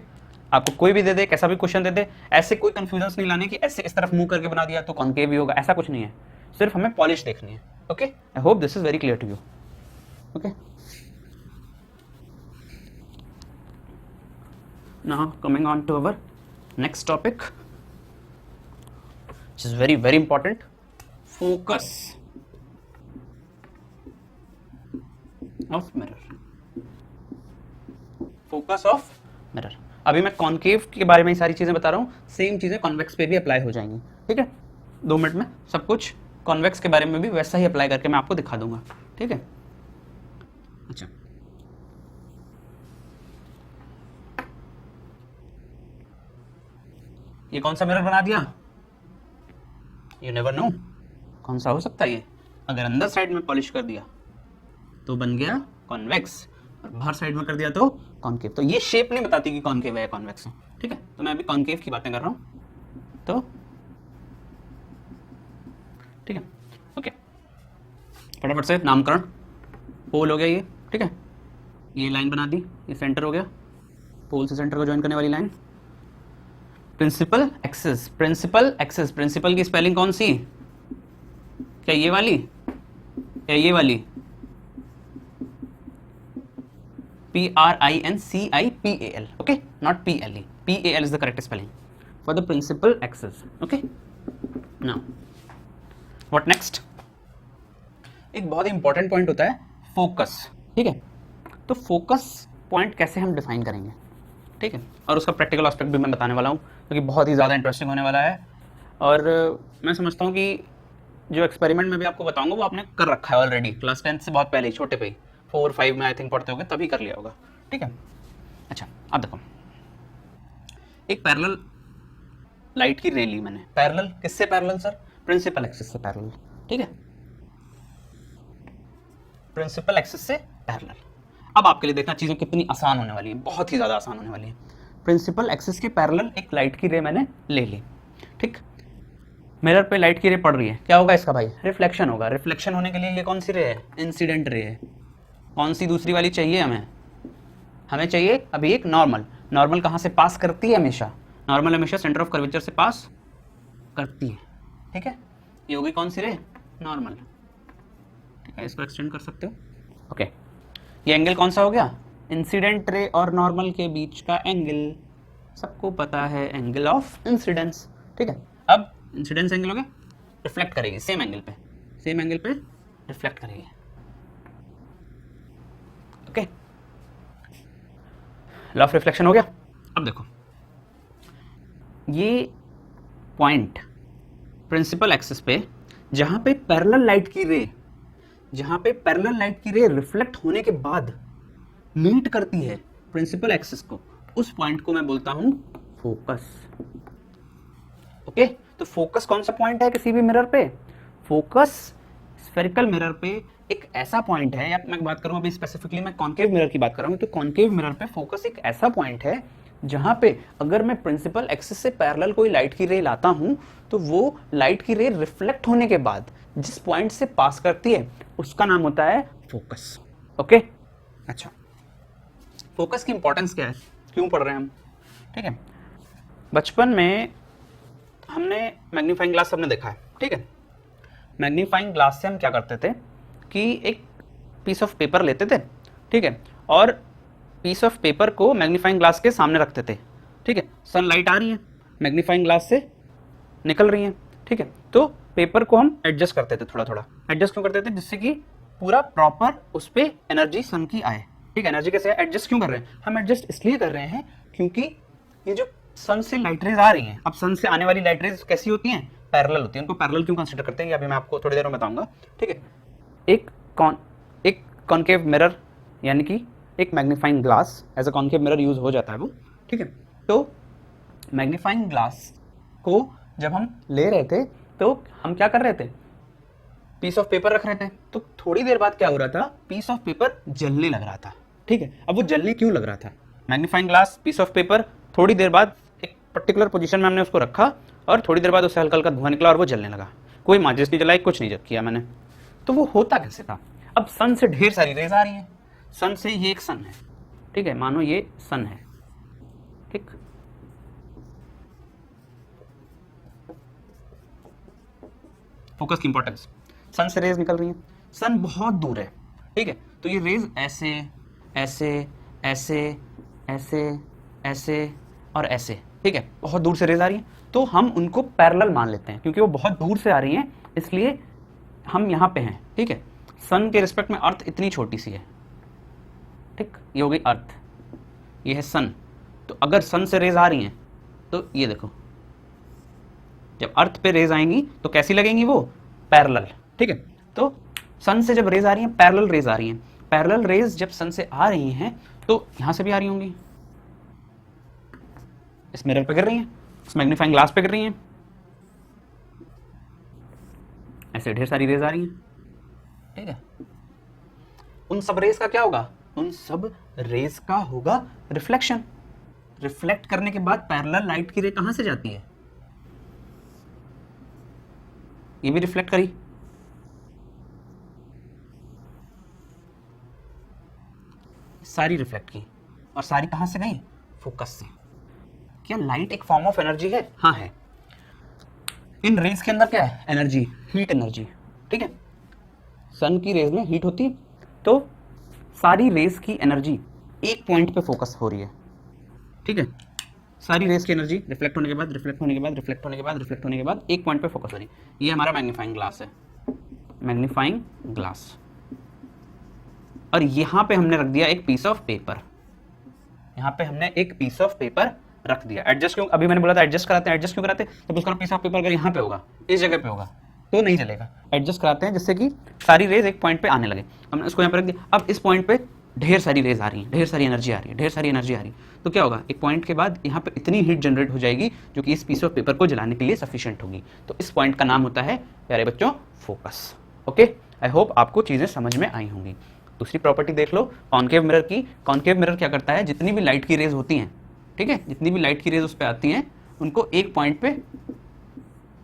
आपको कोई भी दे दे, कैसा भी question दे दे, ऐसे कोई confusion नहीं लाने कि ऐसे इस तरफ मुंह करके बना दिया तो कॉन्केव ही होगा, ऐसा कुछ नहीं है। सिर्फ हमें पॉलिश देखनी है, okay. I hope this is very clear to you, okay. Now coming on to our next topic which is very very important, focus of mirror. Focus of mirror. अभी मैं कॉन्केव के बारे में ही सारी चीज़ें बता रहा हूँ, सेम चीज़ें कॉन्वेक्स पे भी अप्लाई हो जाएंगी, ठीक है। 2 मिनट में सब कुछ कॉन्वेक्स के बारे में भी वैसा ही अप्लाई करके मैं आपको दिखा दूंगा, ठीक है। अच्छा, ये कौन सा मिरर बना दिया? यू नेवर नो, कौन सा हो सकता है ये। अगर अंदर साइड में पॉलिश कर दिया तो बन गया कॉन्वेक्स, और बाहर साइड में कर दिया तो कॉन्केव। तो ये शेप नहीं बताती कि कॉन्केव है या कॉन्वेक्स है, ठीक है। तो मैं अभी कॉन्केव की बातें कर रहा हूं, तो ठीक है, ओके। फटाफट से नामकरण। पोल हो गया ये, ठीक है। ये लाइन बना दी, ये सेंटर हो गया, पोल से सेंटर को ज्वाइन करने वाली line. Principal axis, principal axis, principal की स्पेलिंग कौन सी? क्या ये वाली या ये वाली? PRINCIPAL, okay, not PLE. PAL is the correct spelling for the principal axis, okay. Now, what next? एक बहुत ही इंपॉर्टेंट पॉइंट होता है फोकस, ठीक है। तो फोकस पॉइंट कैसे हम डिफाइन करेंगे, ठीक है। और उसका प्रैक्टिकल एस्पेक्ट भी मैं बताने वाला हूँ, क्योंकि बहुत ही ज़्यादा इंटरेस्टिंग होने वाला है। और मैं समझता हूँ कि जो एक्सपेरिमेंट में भी आपको बताऊंगा वो आपने कर रखा है ऑलरेडी, क्लास 10 से बहुत पहले ही, छोटे पे ही 4-5 में आई थिंक पढ़ते होंगे, तभी कर लिया होगा, ठीक है। अच्छा, अब देखो, एक पैरेलल लाइट की रे ली मैंने। पैरेलल किससे पैरेलल सर? प्रिंसिपल एक्सिस से पैरेलल, ठीक है। प्रिंसिपल एक्सिस से पैरेलल। अब आपके लिए देखना चीजें कितनी आसान होने वाली है, बहुत ही ज्यादा आसान होने वाली है। प्रिंसिपल एक्सिस के पैरेलल एक लाइट की रे मैंने ले ली, ठीक। मिरर पे लाइट की रे पड़ रही है, क्या होगा इसका भाई? रिफ्लेक्शन होगा। रिफ्लेक्शन होने के लिए ये कौन सी रे है? इंसिडेंट रे है। कौन सी दूसरी वाली चाहिए हमें? हमें चाहिए अभी एक नॉर्मल। नॉर्मल कहाँ से पास करती है? हमेशा नॉर्मल हमेशा सेंटर ऑफ कर्वेचर से पास करती है, ठीक है। ये होगी कौन सी रे? नॉर्मल, ठीक है। इसको एक्सटेंड कर सकते हो, ओके। ये एंगल कौन सा हो गया? इंसिडेंट रे और नॉर्मल के बीच का एंगल, सबको पता है, एंगल ऑफ इंसिडेंस, ठीक है। अब इंसिडेंस एंगल हो गया, रिफ्लेक्ट करेगी सेम एंगल पे, सेम एंगल पे रिफ्लेक्ट करेगी, ओके। लॉ ऑफ रिफ्लेक्शन हो गया। अब देखो, ये पॉइंट प्रिंसिपल एक्सिस पे जहां पे पैरेलल लाइट की रे, जहां पे पैरेलल लाइट की रे रिफ्लेक्ट होने के बाद मीट करती है प्रिंसिपल एक्सिस को, उस पॉइंट को मैं बोलता हूं फोकस। ओके, तो फोकस कौन सा पॉइंट है किसी भी मिरर पे? फोकस स्फेरिकल मिरर पे एक ऐसा पॉइंट है, या मैं बात करूं अभी स्पेसिफिकली मैं कॉन्केव मिरर की बात कर रहा हूं, तो कॉन्केव मिरर पे फोकस एक ऐसा पॉइंट है जहां पे अगर मैं प्रिंसिपल एक्सिस से पैरेलल कोई लाइट की रे लाता हूं तो वो लाइट की रे रिफ्लेक्ट होने के बाद जिस पॉइंट से पास करती है उसका नाम होता है फोकस। ओके, अच्छा, फोकस की इंपॉर्टेंस क्या है, क्यों पढ़ रहे हैं हम? ठीक है, बचपन में हमने मैग्नीफाइंग ग्लास सबने देखा है। ठीक है, मैग्नीफाइंग ग्लास से हम क्या करते थे कि एक पीस ऑफ पेपर लेते थे, ठीक है, और पीस ऑफ पेपर को मैग्नीफाइंग ग्लास के सामने रखते थे। ठीक है, सनलाइट आ रही है, मैग्नीफाइंग ग्लास से निकल रही है, ठीक है, तो पेपर को हम एडजस्ट करते थे, थोड़ा थोड़ा एडजस्ट क्यों करते थे? जिससे कि पूरा प्रॉपर उस पर एनर्जी सन की आए। ठीक है, एनर्जी कैसे एडजस्ट क्यों कर रहे हैं हम? एडजस्ट इसलिए कर रहे हैं क्योंकि ये जो सन से लाइट रेज आ रही हैं, अब सन से आने वाली लाइट रेज कैसी होती हैं? पैरेलल होती है। उनको पैरेलल क्यों कंसीडर करते हैं, अभी मैं आपको थोड़ी देर में बताऊंगा। ठीक है, एक कॉन्केव मिरर यानी कि एक magnifying glass as a concave mirror use हो जाता है वो। ठीक है, तो मैग्नीफाइंग ग्लास को जब हम ले रहे थे तो हम क्या कर रहे थे? पीस ऑफ पेपर रख रहे थे, तो थोड़ी देर बाद क्या हो रहा था? पीस ऑफ पेपर जलने लग रहा था। ठीक है, अब वो जलने क्यों लग रहा था? Magnifying glass, piece of paper, थोड़ी देर बाद एक पर्टिकुलर पोजीशन में हमने उसको रखा और थोड़ी देर बाद उससे हल्का हल्का धुआं निकला और वो जलने लगा। कोई माचिस नहीं जलाई, कुछ नहीं किया मैंने। तो वो होता कैसे था? अब सन से ढेर सारी रेज आ रही है, सन से ये एक सन है, ठीक है, मानो ये सन है, ठीक, फोकस की इंपॉर्टेंस, सन से रेज निकल रही हैं, सन बहुत दूर है, ठीक है, तो ये रेज ऐसे ऐसे ऐसे ऐसे ऐसे और ऐसे, ठीक है, बहुत दूर से रेज आ रही हैं, तो हम उनको पैरेलल मान लेते हैं क्योंकि वो बहुत दूर से आ रही हैं, इसलिए हम यहाँ पे हैं। ठीक है, सन के रिस्पेक्ट में अर्थ इतनी छोटी सी है, ठीक, ये हो गई अर्थ, ये है सन। तो अगर सन से रेज आ रही हैं तो ये देखो, जब अर्थ पे रेज आएंगी तो कैसी लगेंगी? वो पैरेलल। ठीक है, तो सन से जब रेज आ रही हैं, पैरेलल रेज आ रही हैं, पैरेलल रेज जब सन से आ रही हैं तो यहां से भी आ रही होंगी, इस मिरर पे गिर रही हैं, इस मैग्नीफाइंग ग्लास पे गिर रही हैं, ऐसे ढेर सारी रेज आ रही हैं। ठीक है, उन सब रेज का क्या होगा? उन सब रेज का होगा रिफ्लेक्शन। रिफ्लेक्ट करने के बाद पैरेलल लाइट की रे कहां से जाती है? ये भी रिफ्लेक्ट करी, सारी रिफ्लेक्ट की, और सारी कहां से गई? फोकस से। क्या लाइट एक फॉर्म ऑफ एनर्जी है? हाँ है। इन रेज के अंदर क्या है? Energy, heat energy. ठीक है, सन की रेज में हीट होती है, तो सारी रेज की एनर्जी एक पॉइंट पे फोकस हो रही है। ठीक है, सारी रेज की एनर्जी रिफ्लेक्ट होने के बाद, रिफ्लेक्ट होने के बाद, रिफ्लेक्ट होने के बाद, रिफ्लेक्ट होने के बाद एक पॉइंट पे फोकस हो रही है। ये हमारा मैग्नीफाइंग ग्लास है, मैग्नीफाइंग ग्लास, और यहां पे हमने रख दिया एक पीस ऑफ पेपर, यहां पे हमने एक पीस ऑफ पेपर रख दिया। एडजस्ट क्यों? अभी मैंने बोला था एडजस्ट कराते हैं, एडजस्ट क्यों कराते हैं? जब उसका पीस ऑफ पेपर अगर यहाँ पे होगा, इस जगह पे होगा, तो नहीं चलेगा। एडजस्ट कराते हैं जिससे कि सारी रेज एक पॉइंट पे आने लगे। हमने उसको यहाँ पे रख दिया, अब इस पॉइंट पे ढेर सारी रेज आ रही है, ढेर सारी एनर्जी आ रही है, ढेर सारी एनर्जी आ रही है, तो क्या होगा? एक पॉइंट के बाद यहाँ पे इतनी हीट जनरेट हो जाएगी जो कि इस पीस ऑफ पेपर को जलाने के लिए सफिशिएंट होगी। तो इस पॉइंट का नाम होता है, प्यारे बच्चों, फोकस। ओके, आई होप आपको चीजें समझ में आई होंगी। दूसरी प्रॉपर्टी देख लो कॉन्केव मिरर की। कॉन्केव मिरर क्या करता है? जितनी भी लाइट की रेज होती हैं, ठीक है, जितनी भी लाइट की रेज उस पर आती हैं, उनको एक पॉइंट पे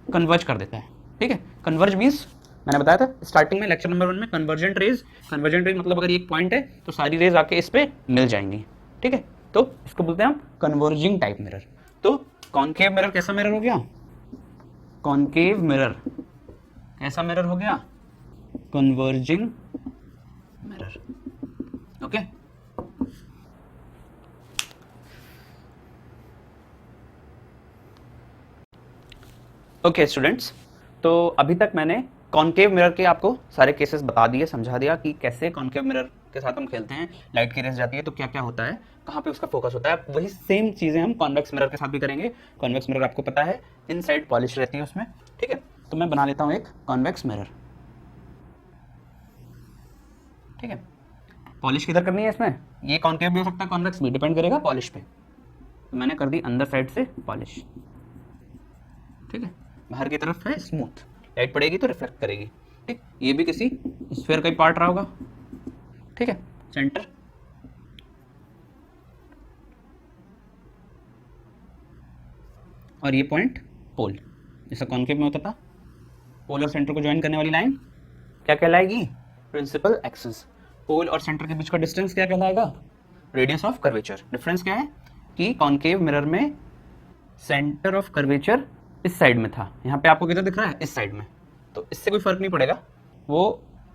कन्वर्ज कर देता है। ठीक है, कन्वर्ज मीन्स मैंने बताया था स्टार्टिंग में लेक्चर नंबर 1 में, कन्वर्जेंट रेज। कन्वर्जेंट रेज मतलब अगर एक पॉइंट है तो सारी रेज आके इस पे मिल जाएंगी। ठीक है, तो इसको बोलते हैं हम कन्वर्जिंग टाइप मिरर। तो कॉन्केव मिरर कैसा मिरर हो गया? कॉन्केव मिरर कैसा मिरर हो गया? Converging mirror. Okay, okay students, तो अभी तक मैंने कॉन्केव मिरर के आपको सारे केसेस बता दिए, समझा दिया कि कैसे कॉन्केव मिरर के साथ हम खेलते हैं। लाइट की रेस जाती है तो क्या क्या होता है, कहाँ पे उसका फोकस होता है। वही सेम चीजें हम कॉन्वेक्स मिरर के साथ भी करेंगे। कॉन्वेक्स मिरर आपको पता है इनसाइड पॉलिश रहती है उसमें। ठीक है, तो मैं बना लेता हूँ एक कॉन्वेक्स मिरर। ठीक है, पॉलिश किधर करनी है इसमें, ये कॉनकेव भी हो सकता है कॉन्वेक्स भी, डिपेंड करेगा पॉलिश पे। तो मैंने कर दी अंदर साइड से पॉलिश, ठीक है। बाहर की तरफ है स्मूथ, लाइट पड़ेगी तो रिफ्लेक्ट करेगी, ठीक। ये भी किसी स्फीयर का ही पार्ट रहा होगा, ठीक है। सेंटर, और ये पॉइंट पोल, जैसा कॉनकेव में होता था। पोल और सेंटर को ज्वाइन करने वाली लाइन क्या कहलाएगी, प्रिंसिपल एक्सिस। पोल और सेंटर के बीच का डिस्टेंस क्या कहलाएगा, रेडियस ऑफ कर्वेचर। डिफरेंस क्या है कि कॉनकेव मिरर में सेंटर ऑफ कर्वेचर इस साइड में था, यहाँ पे आपको किधर दिख रहा है, इस साइड में। तो इससे कोई फर्क नहीं पड़ेगा, वो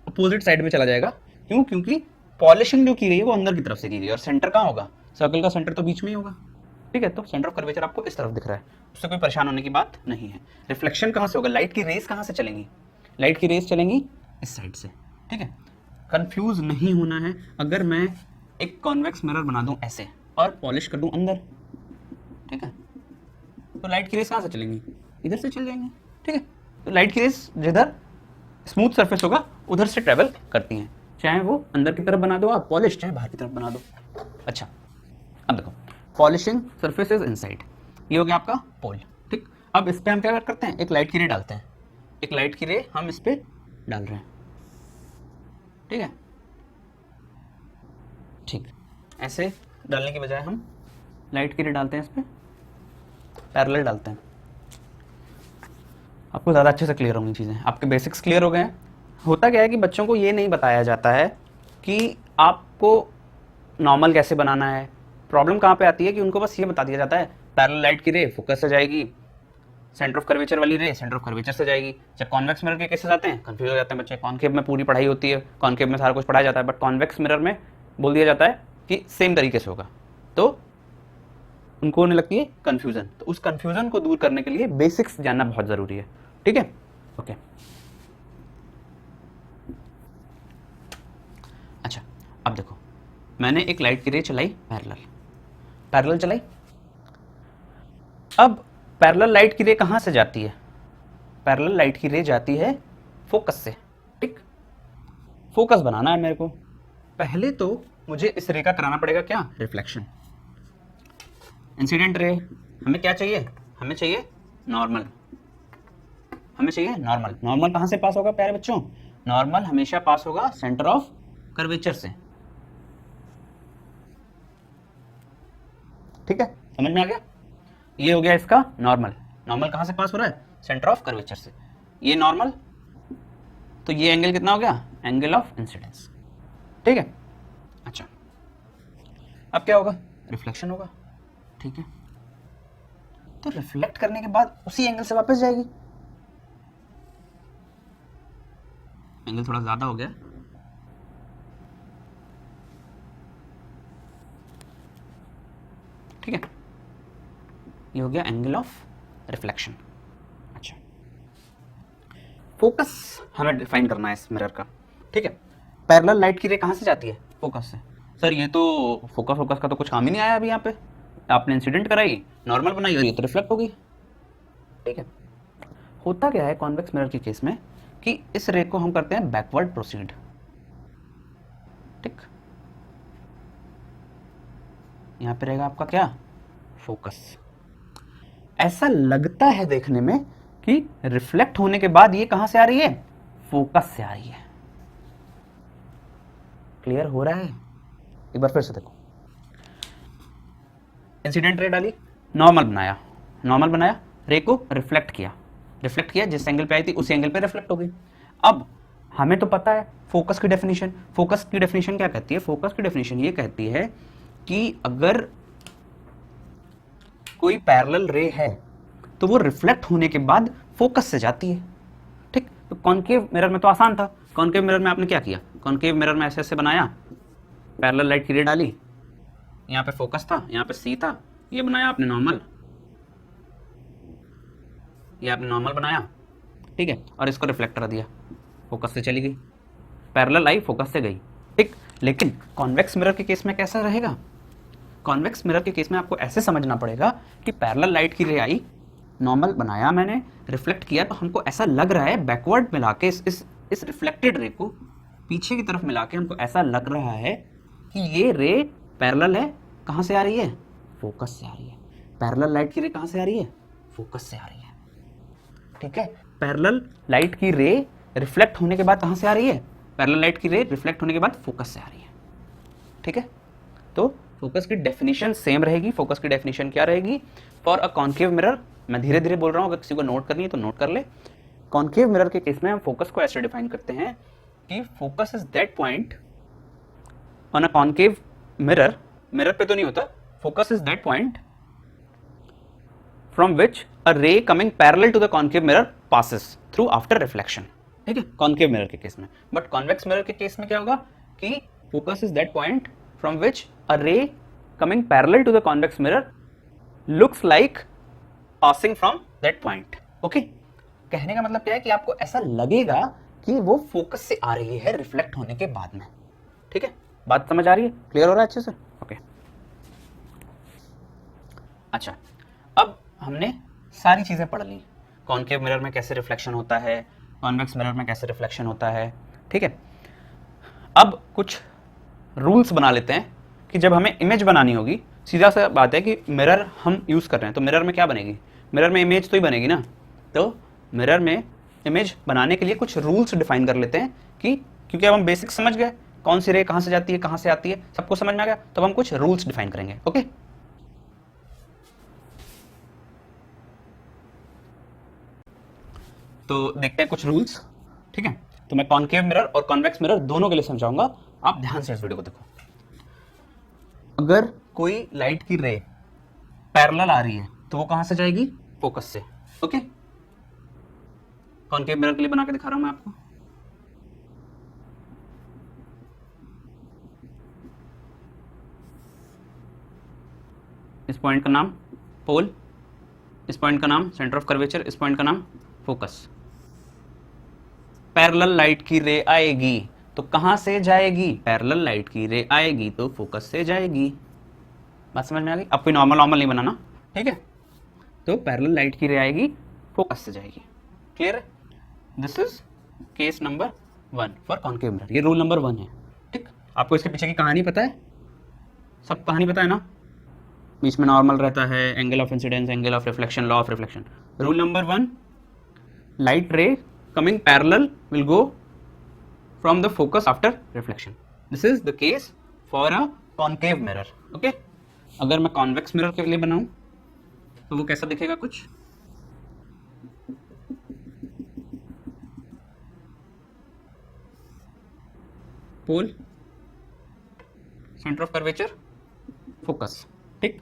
अपोजिट साइड में चला जाएगा। क्यों, क्योंकि पॉलिशिंग जो की गई है वो अंदर की तरफ से की गई है, और सेंटर कहाँ होगा, सर्कल का सेंटर तो बीच में ही होगा, ठीक है। तो सेंटर ऑफ कर्वेचर आपको इस तरफ दिख रहा है, उससे कोई परेशान होने की बात नहीं है। रिफ्लेक्शन कहाँ से होगा, लाइट की रेस कहाँ से चलेंगी, लाइट की रेस चलेंगी इस साइड से, ठीक है। कंफ्यूज नहीं होना है। अगर मैं एक कॉन्वेक्स मिरर बना दूं ऐसे और पॉलिश कर दूं अंदर, ठीक है, तो लाइट की रेस कहाँ से चलेंगी, इधर से चल जाएंगे, ठीक है। तो लाइट की रेस जिधर स्मूथ सरफेस होगा उधर से ट्रेवल करती हैं, चाहे वो अंदर की तरफ बना दो आप पॉलिश, चाहे बाहर की तरफ बना दो। अच्छा, अब देखो, पॉलिशिंग सरफेस इज इनसाइड, ये हो गया आपका पोल, ठीक। अब इस पे हम क्या करते हैं, एक लाइट की रे डालते हैं, एक लाइट की रे हम इस पे डाल रहे हैं, ठीक है। ठीक, ऐसे डालने के बजाय हम लाइट की रे डालते हैं, इस पे पैरेलल डालते हैं। आपको ज़्यादा अच्छे से क्लियर होंगी चीज़ें, आपके बेसिक्स क्लियर हो गए हैं। होता क्या है कि बच्चों को ये नहीं बताया जाता है कि आपको नॉर्मल कैसे बनाना है। प्रॉब्लम कहाँ पे आती है कि उनको बस ये बता दिया जाता है पैरेलल लाइट की रे फोकस से जाएगी, सेंटर ऑफ कर्वेचर वाली रे सेंटर ऑफ कर्वेचर से जाएगी। जब कॉन्वेक्स मिरर के केसेस आते हैं कंफ्यूज हो जाते हैं बच्चे। कॉनकेव में पूरी पढ़ाई होती है, कॉनकेव में सारा कुछ पढ़ाया जाता है, बट कॉन्वेक्स मिरर में बोल दिया जाता है कि सेम तरीके से होगा, तो उनको होने लगती है कंफ्यूजन। तो उस कंफ्यूजन को दूर करने के लिए बेसिक्स जानना बहुत जरूरी है, ठीक है। ओके, अच्छा, अब देखो, मैंने एक लाइट की रे चलाई पैरेलल चलाई। अब पैरेलल लाइट की रे कहां से जाती है, पैरेलल लाइट की रे जाती है फोकस से, ठीक। फोकस बनाना है मेरे को, पहले तो मुझे इस रे का कराना पड़ेगा क्या, रिफ्लेक्शन। इंसिडेंट रे हमें क्या चाहिए, हमें चाहिए नॉर्मल, हमें चाहिए नॉर्मल। नॉर्मल कहां से पास होगा प्यारे बच्चों, नॉर्मल हमेशा पास होगा सेंटर ऑफ कर्वेचर से, ठीक है, समझ में आ गया। ये हो गया इसका नॉर्मल। नॉर्मल कहां से पास हो रहा है, सेंटर ऑफ कर्वेचर से। ये नॉर्मल, तो ये एंगल कितना हो गया, एंगल ऑफ इंसिडेंस, ठीक है। अच्छा, अब क्या होगा, रिफ्लेक्शन होगा, ठीक है। तो रिफ्लेक्ट करने के बाद उसी एंगल से वापस जाएगी। एंगल थोड़ा ज्यादा हो गया, ठीक है। ये हो गया एंगल ऑफ रिफ्लेक्शन। अच्छा, फोकस हमें डिफाइन करना है इस मिरर का, ठीक है। पैरेलल लाइट की रे कहां से जाती है, फोकस से। सर ये तो फोकस का तो कुछ काम ही नहीं आया अभी यहाँ पे, आपने इंसिडेंट कराई, नॉर्मल बनाई और ये तो रिफ्लेक्ट हो गई, ठीक है। होता क्या है कॉन्वेक्स मिरर के केस में कि इस रे को हम करते हैं बैकवर्ड प्रोसीड, ठीक। यहां पे रहेगा आपका क्या, फोकस। ऐसा लगता है देखने में कि रिफ्लेक्ट होने के बाद ये कहां से आ रही है, फोकस से आ रही है। क्लियर हो रहा है, एक बार फिर से देखो। इंसिडेंट रे डाली, नॉर्मल बनाया, रे को रिफ्लेक्ट किया, जिस एंगल पे आई थी उसी एंगल पे रिफ्लेक्ट हो गई। अब हमें तो पता है फोकस की डेफिनेशन क्या कहती है, फोकस की डेफिनेशन ये कहती है कि अगर कोई पैरेलल रे है तो वो रिफ्लेक्ट होने के बाद फोकस से जाती है, ठीक। तो कॉनकेव मिरर में तो आसान था, कॉनकेव मिरर में आपने क्या किया, कॉनकेव मिरर में ऐसे बनाया, पैरेलल लाइट की रे डाली, यहाँ पे फोकस था, यहाँ पे सी था, ये बनाया आपने नॉर्मल, ये आपने नॉर्मल बनाया, ठीक है, और इसको रिफ्लेक्टर दिया, फोकस से चली गई, पैरेलल आई फोकस से गई, ठीक। लेकिन कॉन्वेक्स मिरर के केस में कैसा रहेगा, कॉन्वेक्स मिरर के केस में आपको ऐसे समझना पड़ेगा कि पैरेलल लाइट की रे आई, नॉर्मल बनाया मैंने, रिफ्लेक्ट किया, तो हमको ऐसा लग रहा है बैकवर्ड मिला के इस रिफ्लेक्टेड रे को पीछे की तरफ मिला के हमको ऐसा लग रहा है कि ये रे पैरेलल है, कहां से आ रही है, फोकस से आ रही है। पैरेलल लाइट की रे कहां से आ रही है, फोकस से आ रही है। ठीक है, पैरेलल लाइट की रे रिफ्लेक्ट होने के बाद कहां से आ रही है, पैरेलल लाइट की रे रिफ्लेक्ट होने के बाद फोकस से आ रही है। ठीक है, तो फोकस की डेफिनेशन सेम रहेगी। फोकस की डेफिनेशन क्या रहेगी, फॉर अ कॉन्केव मिरर, मैं धीरे धीरे बोल रहा हूं, अगर किसी को नोट करनी है तो नोट कर ले। कॉन्केव मिरर के केस में हम फोकस को ऐसे डिफाइन करते हैं कि focus is that point on a concave mirror, mirror पे तो नहीं होता, focus is that point from which a ray coming parallel to the concave mirror passes through after reflection. ठीक है, कॉन्केव मिरर के केस में। बट कॉन्वेक्स मिरर के case में क्या होगा कि focus is that point from which a ray coming parallel to the convex mirror looks like passing from that point. Okay, कहने का मतलब क्या है कि आपको ऐसा लगेगा कि वो फोकस से आ रही है रिफ्लेक्ट होने के बाद में। ठीक है, बात समझ आ रही है, क्लियर हो रहा है अच्छे से? ओके, अच्छा, अब हमने सारी चीजें पढ़ ली, कॉन्केव मिरर में कैसे रिफ्लेक्शन होता है, कॉन्वेक्स मिरर में कैसे रिफ्लेक्शन होता है। ठीक है, अब कुछ रूल्स बना लेते हैं कि जब हमें इमेज बनानी होगी, सीधा सा बात है कि मिरर हम यूज कर रहे हैं तो मिरर में क्या बनेगी, मिरर में इमेज तो ही बनेगी ना। तो मिरर में इमेज बनाने के लिए कुछ रूल्स डिफाइन कर लेते हैं कि, क्योंकि अब हम बेसिक समझ गए कौन सी रे कहां से जाती है, कहां से आती है, सबको समझ में आ गया, तो हम कुछ रूल्स डिफाइन करेंगे। ओके, तो देखते हैं कुछ रूल्स। ठीक है, तो मैं कॉन्केव मिरर और कॉन्वेक्स मिरर दोनों के लिए समझाऊंगा, आप ध्यान से इस वीडियो को देखो। अगर कोई लाइट की रे पैरेलल आ रही है तो वो कहां से जाएगी, फोकस से। ओके, कॉन्केव मिरर के लिए बना के दिखा रहा हूं मैं आपको। इस पॉइंट का नाम पोल, इस पॉइंट का नाम सेंटर ऑफ कर्वेचर, इस पॉइंट का नाम फोकस। पैरेलल लाइट की रे आएगी तो कहां से जाएगी, पैरेलल लाइट की रे आएगी तो फोकस से जाएगी। बात समझ में आ गई? अब कोई नॉर्मल नॉर्मल नहीं बनाना। ठीक है, तो पैरेलल लाइट की रे आएगी, फोकस से जाएगी। क्लियर है? This is case number 1 for concave mirror, ये रूल नंबर 1 है। ठीक, आपको इसके पीछे की कहानी पता है, सब कहानी पता है ना, बीच में नॉर्मल रहता है, angle of incidence, angle of reflection, law of reflection. Rule number 1, light रे coming parallel will go from the focus after reflection. This is the case for a concave mirror. Okay? अगर मैं convex mirror के लिए बनाऊं तो वो कैसा दिखेगा कुछ, पोल, सेंटर ऑफ कर्वेचर, फोकस। ठीक,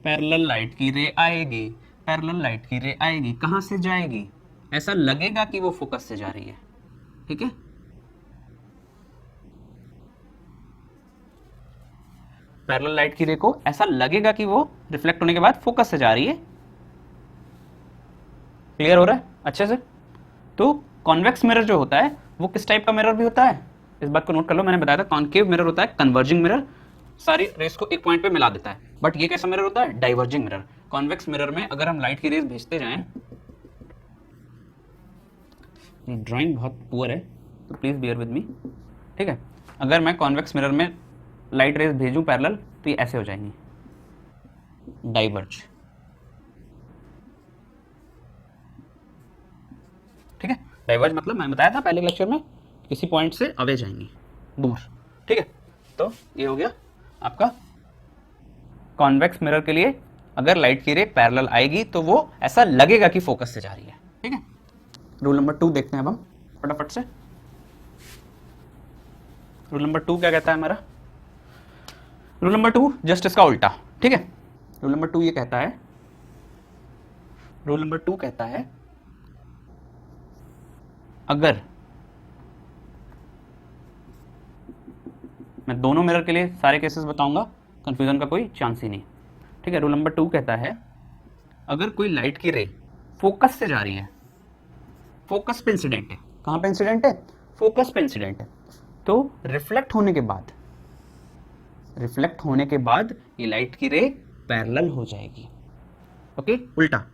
पैरेलल लाइट की रे आएगी, पैरेलल लाइट की रे आएगी, कहां से जाएगी, ऐसा लगेगा कि वो फोकस से जा रही है। ठीक है, पैरेलल लाइट की रे को ऐसा लगेगा कि वो रिफ्लेक्ट होने के बाद फोकस से जा रही है। क्लियर हो रहा है अच्छे से? तो कॉन्वेक्स मिरर जो होता है वो किस टाइप का मिरर भी होता है, इस बात को नोट कर लो। मैंने बताया था कॉन्केव मिरर होता है कन्वर्जिंग मिरर, सारी रेस को एक पॉइंट पे मिला देता है। बट ये कैसा मिरर होता है, डाइवर्जिंग मिरर। कॉन्वेक्स मिरर में अगर हम लाइट की रेस भेजते जाएं, ड्राइंग बहुत पुअर है तो प्लीज बियर विद मी। ठीक है, अगर मैं कॉन्वेक्स मिरर में लाइट रेज भेजूं पैरेलल तो ये ऐसे हो जाएंगी, डाइवर्ज। ठीक है, डाइवर्ज मतलब मैंने बताया था पहले लेक्चर में, किसी पॉइंट से अवे जाएंगी, दूर। ठीक है, तो ये हो गया आपका कॉन्वेक्स मिरर के लिए, अगर लाइट की रे पैरेलल आएगी तो वो ऐसा लगेगा कि फोकस से जा रही है। ठीक है, रूल नंबर 2 देखते हैं अब हम फटाफट से। रूल नंबर 2 क्या कहता है हमारा, रूल नंबर 2 जस्ट इसका उल्टा। ठीक है, रूल नंबर 2 ये कहता है, रूल नंबर 2 कहता है अगर, मैं दोनों मिरर के लिए सारे केसेस बताऊंगा, कंफ्यूजन का कोई चांस ही नहीं। ठीक है, रूल नंबर 2 कहता है अगर कोई लाइट की रे फोकस से जा रही है, फोकस पे इंसिडेंट है, कहां पे इंसिडेंट है, फोकस पे इंसिडेंट है, तो रिफ्लेक्ट होने के बाद, रिफ्लेक्ट होने के बाद ये लाइट की रे पैरेलल हो जाएगी। ओके, उल्टा,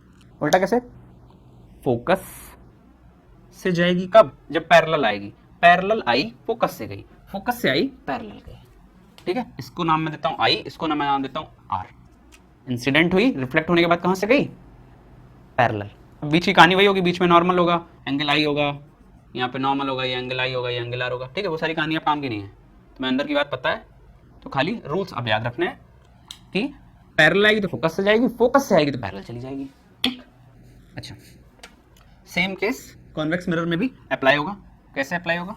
उल्टा कैसे, फोकस से जाएगी कब, जब पैरेलल आएगी, पैरेलल आई फोकस से गई, फोकस से आई पैरेलल गई। ठीक है, इसको नाम मैं देता हूँ आई, इसको नाम मैं नाम देता हूँ आर। इंसिडेंट हुई, रिफ्लेक्ट होने के बाद कहाँ से गई, पैरेलल। बीच की कहानी वही होगी, बीच में नॉर्मल होगा, एंगल आई होगा, यहाँ पे नॉर्मल होगा, ये एंगल आई होगा, ये एंगल आर होगा। ठीक है, वो सारी कहानी अब काम की नहीं है, तो मैं अंदर की बात पता है, तो खाली रूल्स अब याद रखने हैं कि पैरेलल आएगी तो फोकस से जाएगी, फोकस से आएगी तो पैरेलल चली जाएगी। ठीक, अच्छा, सेम केस कॉन्वेक्स मिरर में भी अप्लाई होगा। कैसे अप्लाई होगा,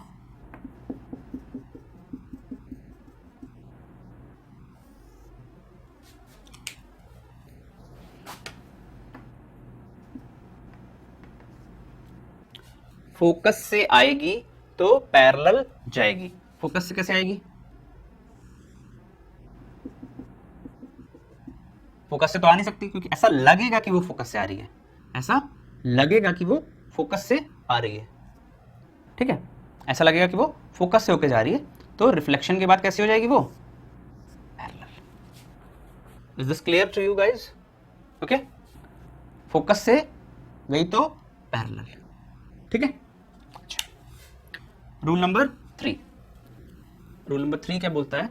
फोकस से आएगी तो पैरेलल जाएगी। फोकस से कैसे आएगी, फोकस से तो आ नहीं सकती, क्योंकि ऐसा लगेगा कि वो फोकस से आ रही है, ऐसा लगेगा कि वो फोकस से आ रही है। ठीक है, ऐसा लगेगा कि वो फोकस से होके जा रही है, तो रिफ्लेक्शन के बाद कैसे हो जाएगी वो, parallel. Is this clear to you guys? Okay, focus से गई तो पैरेलल। ठीक है, रूल नंबर 3, रूल नंबर 3 क्या बोलता है,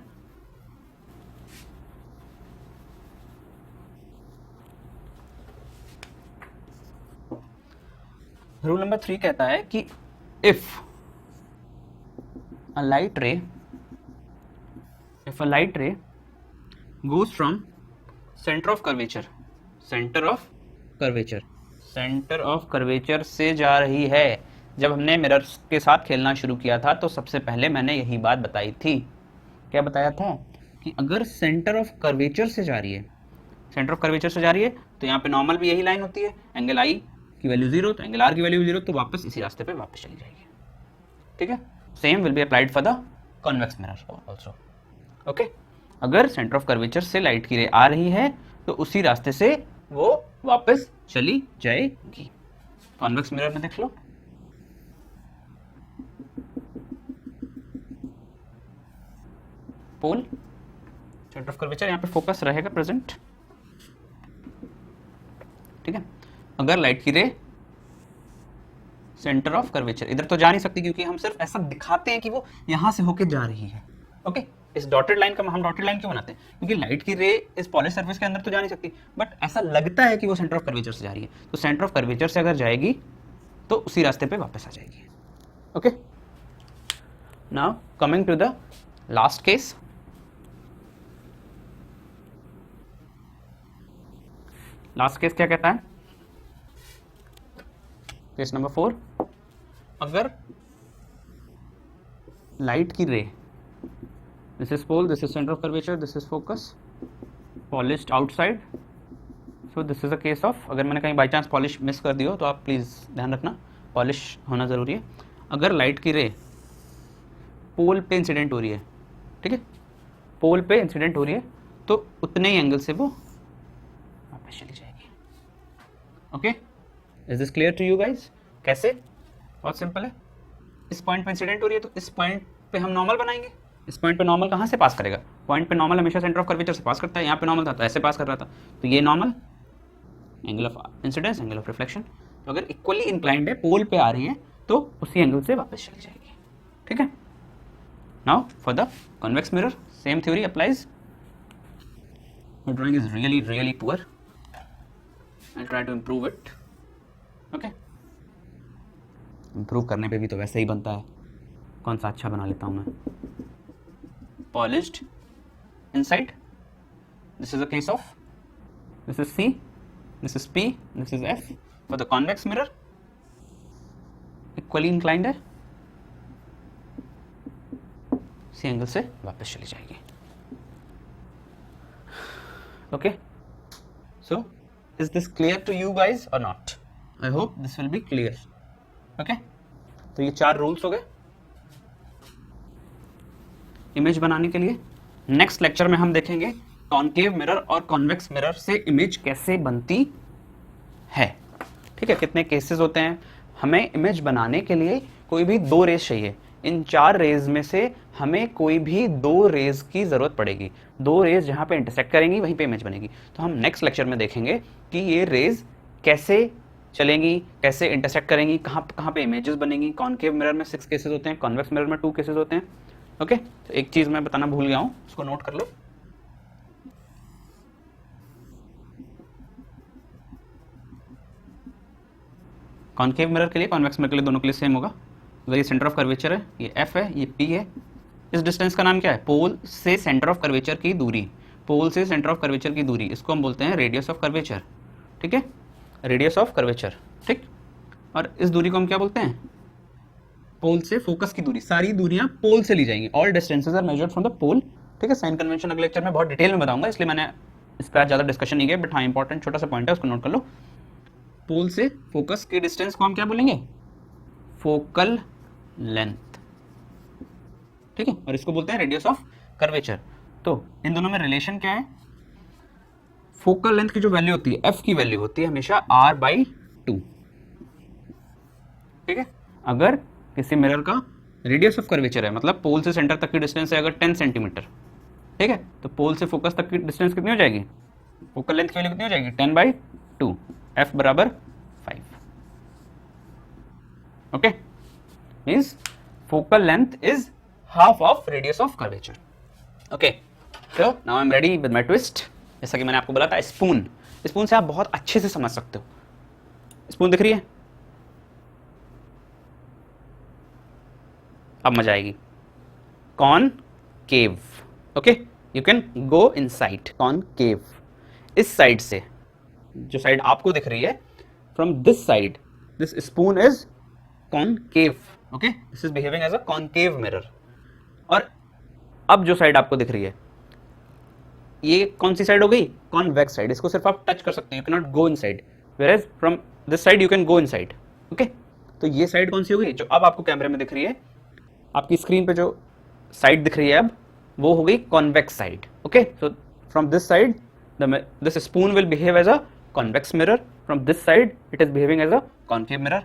रूल नंबर 3 कहता है कि इफ अ लाइट रे goes from center of curvature, centre of curvature से जा रही है। जब हमने मिरर्स के साथ खेलना शुरू किया था तो सबसे पहले मैंने यही बात बताई थी। क्या बताया था, कि अगर सेंटर ऑफ कर्वेचर से जा रही है, तो यहाँ पे नॉर्मल भी यही लाइन होती है, एंगल आई की वैल्यू 0 तो एंगल आर की वैल्यू 0, तो वापस इसी रास्ते पे वापस चली जाएगी। ठीक है, same will be applied for the convex mirror also. Okay, अगर सेंटर ऑफ कर्वेचर से लाइट की रे आ रही है तो उसी रास्ते से वो वापस चली जाएगी। कॉन्वेक्स मिरर में देख लो, पोल, सेंटर ऑफ कर्वेचर, यहाँ पे फोकस रहेगा प्रेजेंट। ठीक है, अगर लाइट की रे सेंटर ऑफ कर्वेचर, इधर तो जा नहीं सकती क्योंकि हम सिर्फ ऐसा दिखाते हैं कि वो यहां से होके जा रही है। ओके, इस डॉटेड लाइन का हम डॉटेड लाइन क्यों बनाते हैं, क्योंकि लाइट की रे इस पॉलिश सरफेस के अंदर तो जा नहीं सकती, बट ऐसा लगता है कि वो सेंटर ऑफ कर्वेचर से जा रही है, तो सेंटर ऑफ कर्वेचर से अगर जाएगी तो उसी रास्ते पे वापस आ जाएगी। Okay, now coming to the last case, क्या कहता है, केस नंबर 4, अगर लाइट की ray, this is pole, this is centre of curvature, this is focus, polished outside, so this is a case of, अगर मैंने कहीं बाई चांस पॉलिश मिस कर दी हो तो आप प्लीज़ ध्यान रखना, पॉलिश होना ज़रूरी है। अगर लाइट की रे पोल पे इंसिडेंट हो रही है, ठीक है, पोल पे इंसिडेंट हो रही है, तो उतने ही एंगल से वो वापस चली जाएगी। Okay, is this clear to you guys? कैसे, बहुत सिंपल है, इस पॉइंट पे इंसिडेंट हो रही है तो इस पॉइंट पे हम नॉर्मल बनाएंगे। इस पॉइंट पे नॉर्मल कहाँ से पास करेगा, पॉइंट पे नॉर्मल हमेशा सेंटर ऑफ कर्वेचर से पास करता है, यहाँ पे नॉर्मल था तो ऐसे पास कर रहा था, तो ये normal, angle of incidence, angle of reflection, तो अगर इक्वली इंक्लाइंड है, पोल पे आ रही है तो उसी एंगल से वापस चली जाएगी। ठीक है, now for the convex mirror same theory applies. My drawing is really poor, I try to improve it. Okay, improve करने पे भी तो वैसे ही बनता है, कौन सा अच्छा बना लेता हूँ मैं। Polished inside, this is a case of, this is C, this is P, this is F. For the convex mirror equally inclined है, सी एंगल से वापस चली जाएगी। Okay, so is this clear to you guys और not? I hope this will be clear. Okay, तो ये 4 rules हो गए इमेज बनाने के लिए। नेक्स्ट लेक्चर में हम देखेंगे कॉनकेव मिरर और कॉन्वेक्स मिरर से इमेज कैसे बनती है। ठीक है, कितने केसेस होते हैं, हमें इमेज बनाने के लिए कोई भी 2 रेज चाहिए, इन 4 रेज में से हमें कोई भी 2 रेज की जरूरत पड़ेगी। 2 रेज जहां पे इंटरसेक्ट करेंगी वहीं पे इमेज बनेगी। तो हम नेक्स्ट लेक्चर में देखेंगे कि ये रेज कैसे चलेंगी, कैसे इंटरसेक्ट करेंगी, कहाँ पे इमेजेस बनेंगी। कॉनकेव मिरर में 6 केसेस होते हैं, कॉन्वेक्स मिरर में 2 केसेस होते हैं। ओके, तो एक चीज मैं बताना भूल गया हूं, उसको नोट कर लो। कॉनकेव मिरर के लिए, कॉन्वेक्स मिरर के लिए, दोनों के लिए सेम होगा। अगर ये सेंटर ऑफ कर्वेचर है, ये एफ है, ये पी है, इस डिस्टेंस का नाम क्या है? पोल से सेंटर ऑफ कर्वेचर की दूरी। पोल से सेंटर ऑफ कर्वेचर की दूरी, इसको हम बोलते हैं रेडियस ऑफ कर्वेचर। ठीक है, रेडियस ऑफ कर्वेचर। ठीक, और इस दूरी को हम क्या बोलते हैं? पोल से फोकस की दूरी। सारी दूरियां पोल से ली जाएंगी, all distances are measured from the pole. ठीक है, साइन कन्वेंशन अगले लेक्चर में बहुत डिटेल में बताऊंगा, इसलिए मैंने इस पर ज़्यादा डिस्कशन नहीं किया, बट हाँ इंपॉर्टेंट छोटा सा पॉइंट है, उसको नोट कर लो। पोल से फोकस के डिस्टेंस को हम क्या बोलेंगे? Focal length. ठीक है, और इसको बोलते हैं रेडियस ऑफ कर्वेचर। तो इन दोनों में रिलेशन क्या है? फोकल लेंथ की जो वैल्यू होती है, एफ की वैल्यू होती है हमेशा r/2। ठीक है, अगर किसी मिरर का रेडियस ऑफ कर्वेचर है, मतलब पोल से सेंटर तक की डिस्टेंस है अगर 10 सेंटीमीटर, ठीक है, तो पोल से फोकस तक की डिस्टेंस कितनी हो जाएगी? फोकल लेंथ की वैल्यू कितनी हो जाएगी? 10/2, f बराबर 5। Okay, means focal length is half of radius of curvature. Okay, so now I'm ready with my twist। जैसा कि मैंने आपको बोला था, स्पून, स्पून से आप बहुत अच्छे से समझ सकते हो। स्पून दिख रही है? अब मजा आएगी। Concave, okay, you can go inside concave. इस साइड से, जो साइड आपको दिख रही है, from this side, this spoon is concave. Okay, this is behaving as a concave mirror. और अब जो साइड आपको दिख रही है, ये कौन सी साइड हो गई? Convex side. इसको सिर्फ आप टच कर सकते हैं, you can not go inside, where as from this side you can go inside. Okay, तो ये साइड कौन सी हो गई? जो अब आपको कैमरे में दिख रही है, आपकी स्क्रीन पे जो साइड दिख रही है अब, वो हो गई convex side. Okay, so from this side this spoon will behave as a convex mirror, from this side it is behaving as a concave mirror.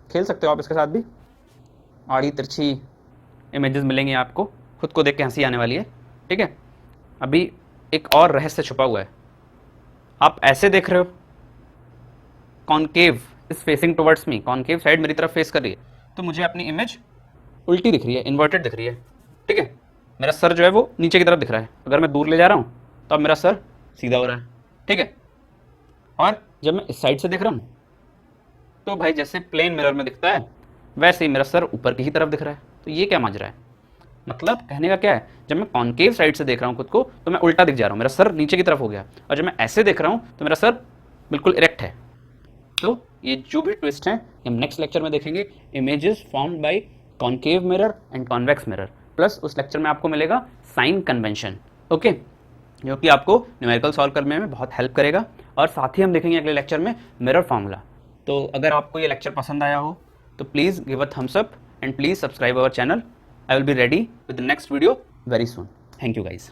खेल सकते हो आप इसके साथ भी, आड़ी तिरछी इमेजेस मिलेंगी आपको, खुद को देख के हंसी आने वाली है। ठीक है, अभी एक और रहस्य छुपा हुआ है। आप ऐसे देख रहे हो, concave is facing towards me, concave side मेरी तरफ फेस कर रही है, तो मुझे अपनी इमेज उल्टी दिख रही है, इन्वर्टेड दिख रही है। ठीक है, मेरा सर जो है वो नीचे की तरफ दिख रहा है। अगर मैं दूर ले जा रहा हूँ तो अब मेरा सर सीधा हो रहा है। ठीक है, और जब मैं इस साइड से देख रहा हूँ तो भाई जैसे प्लेन मिरर में दिखता है, वैसे ही मेरा सर ऊपर की ही तरफ दिख रहा है। तो ये क्या माजरा है? मतलब कहने का क्या है, जब मैं कॉनकेव साइड से देख रहा हूँ खुद को, तो मैं उल्टा दिख जा रहा हूँ, मेरा सर नीचे की तरफ हो गया। और जब मैं ऐसे देख रहा हूँ तो मेरा सर बिल्कुल इरेक्ट है। तो ये जो भी ट्विस्ट है हम नेक्स्ट लेक्चर में देखेंगे। Images formed by concave mirror and convex mirror, plus उस लेक्चर में आपको मिलेगा साइन कन्वेंशन। ओके, जो कि आपको न्यूमेरिकल सॉल्व करने में बहुत हेल्प करेगा। और साथ ही हम देखेंगे अगले लेक्चर में मिरर फार्मूला। तो अगर आपको ये लेक्चर पसंद आया हो तो please give a thumbs up and please subscribe our channel. I will be ready with the next video very soon. Thank you guys.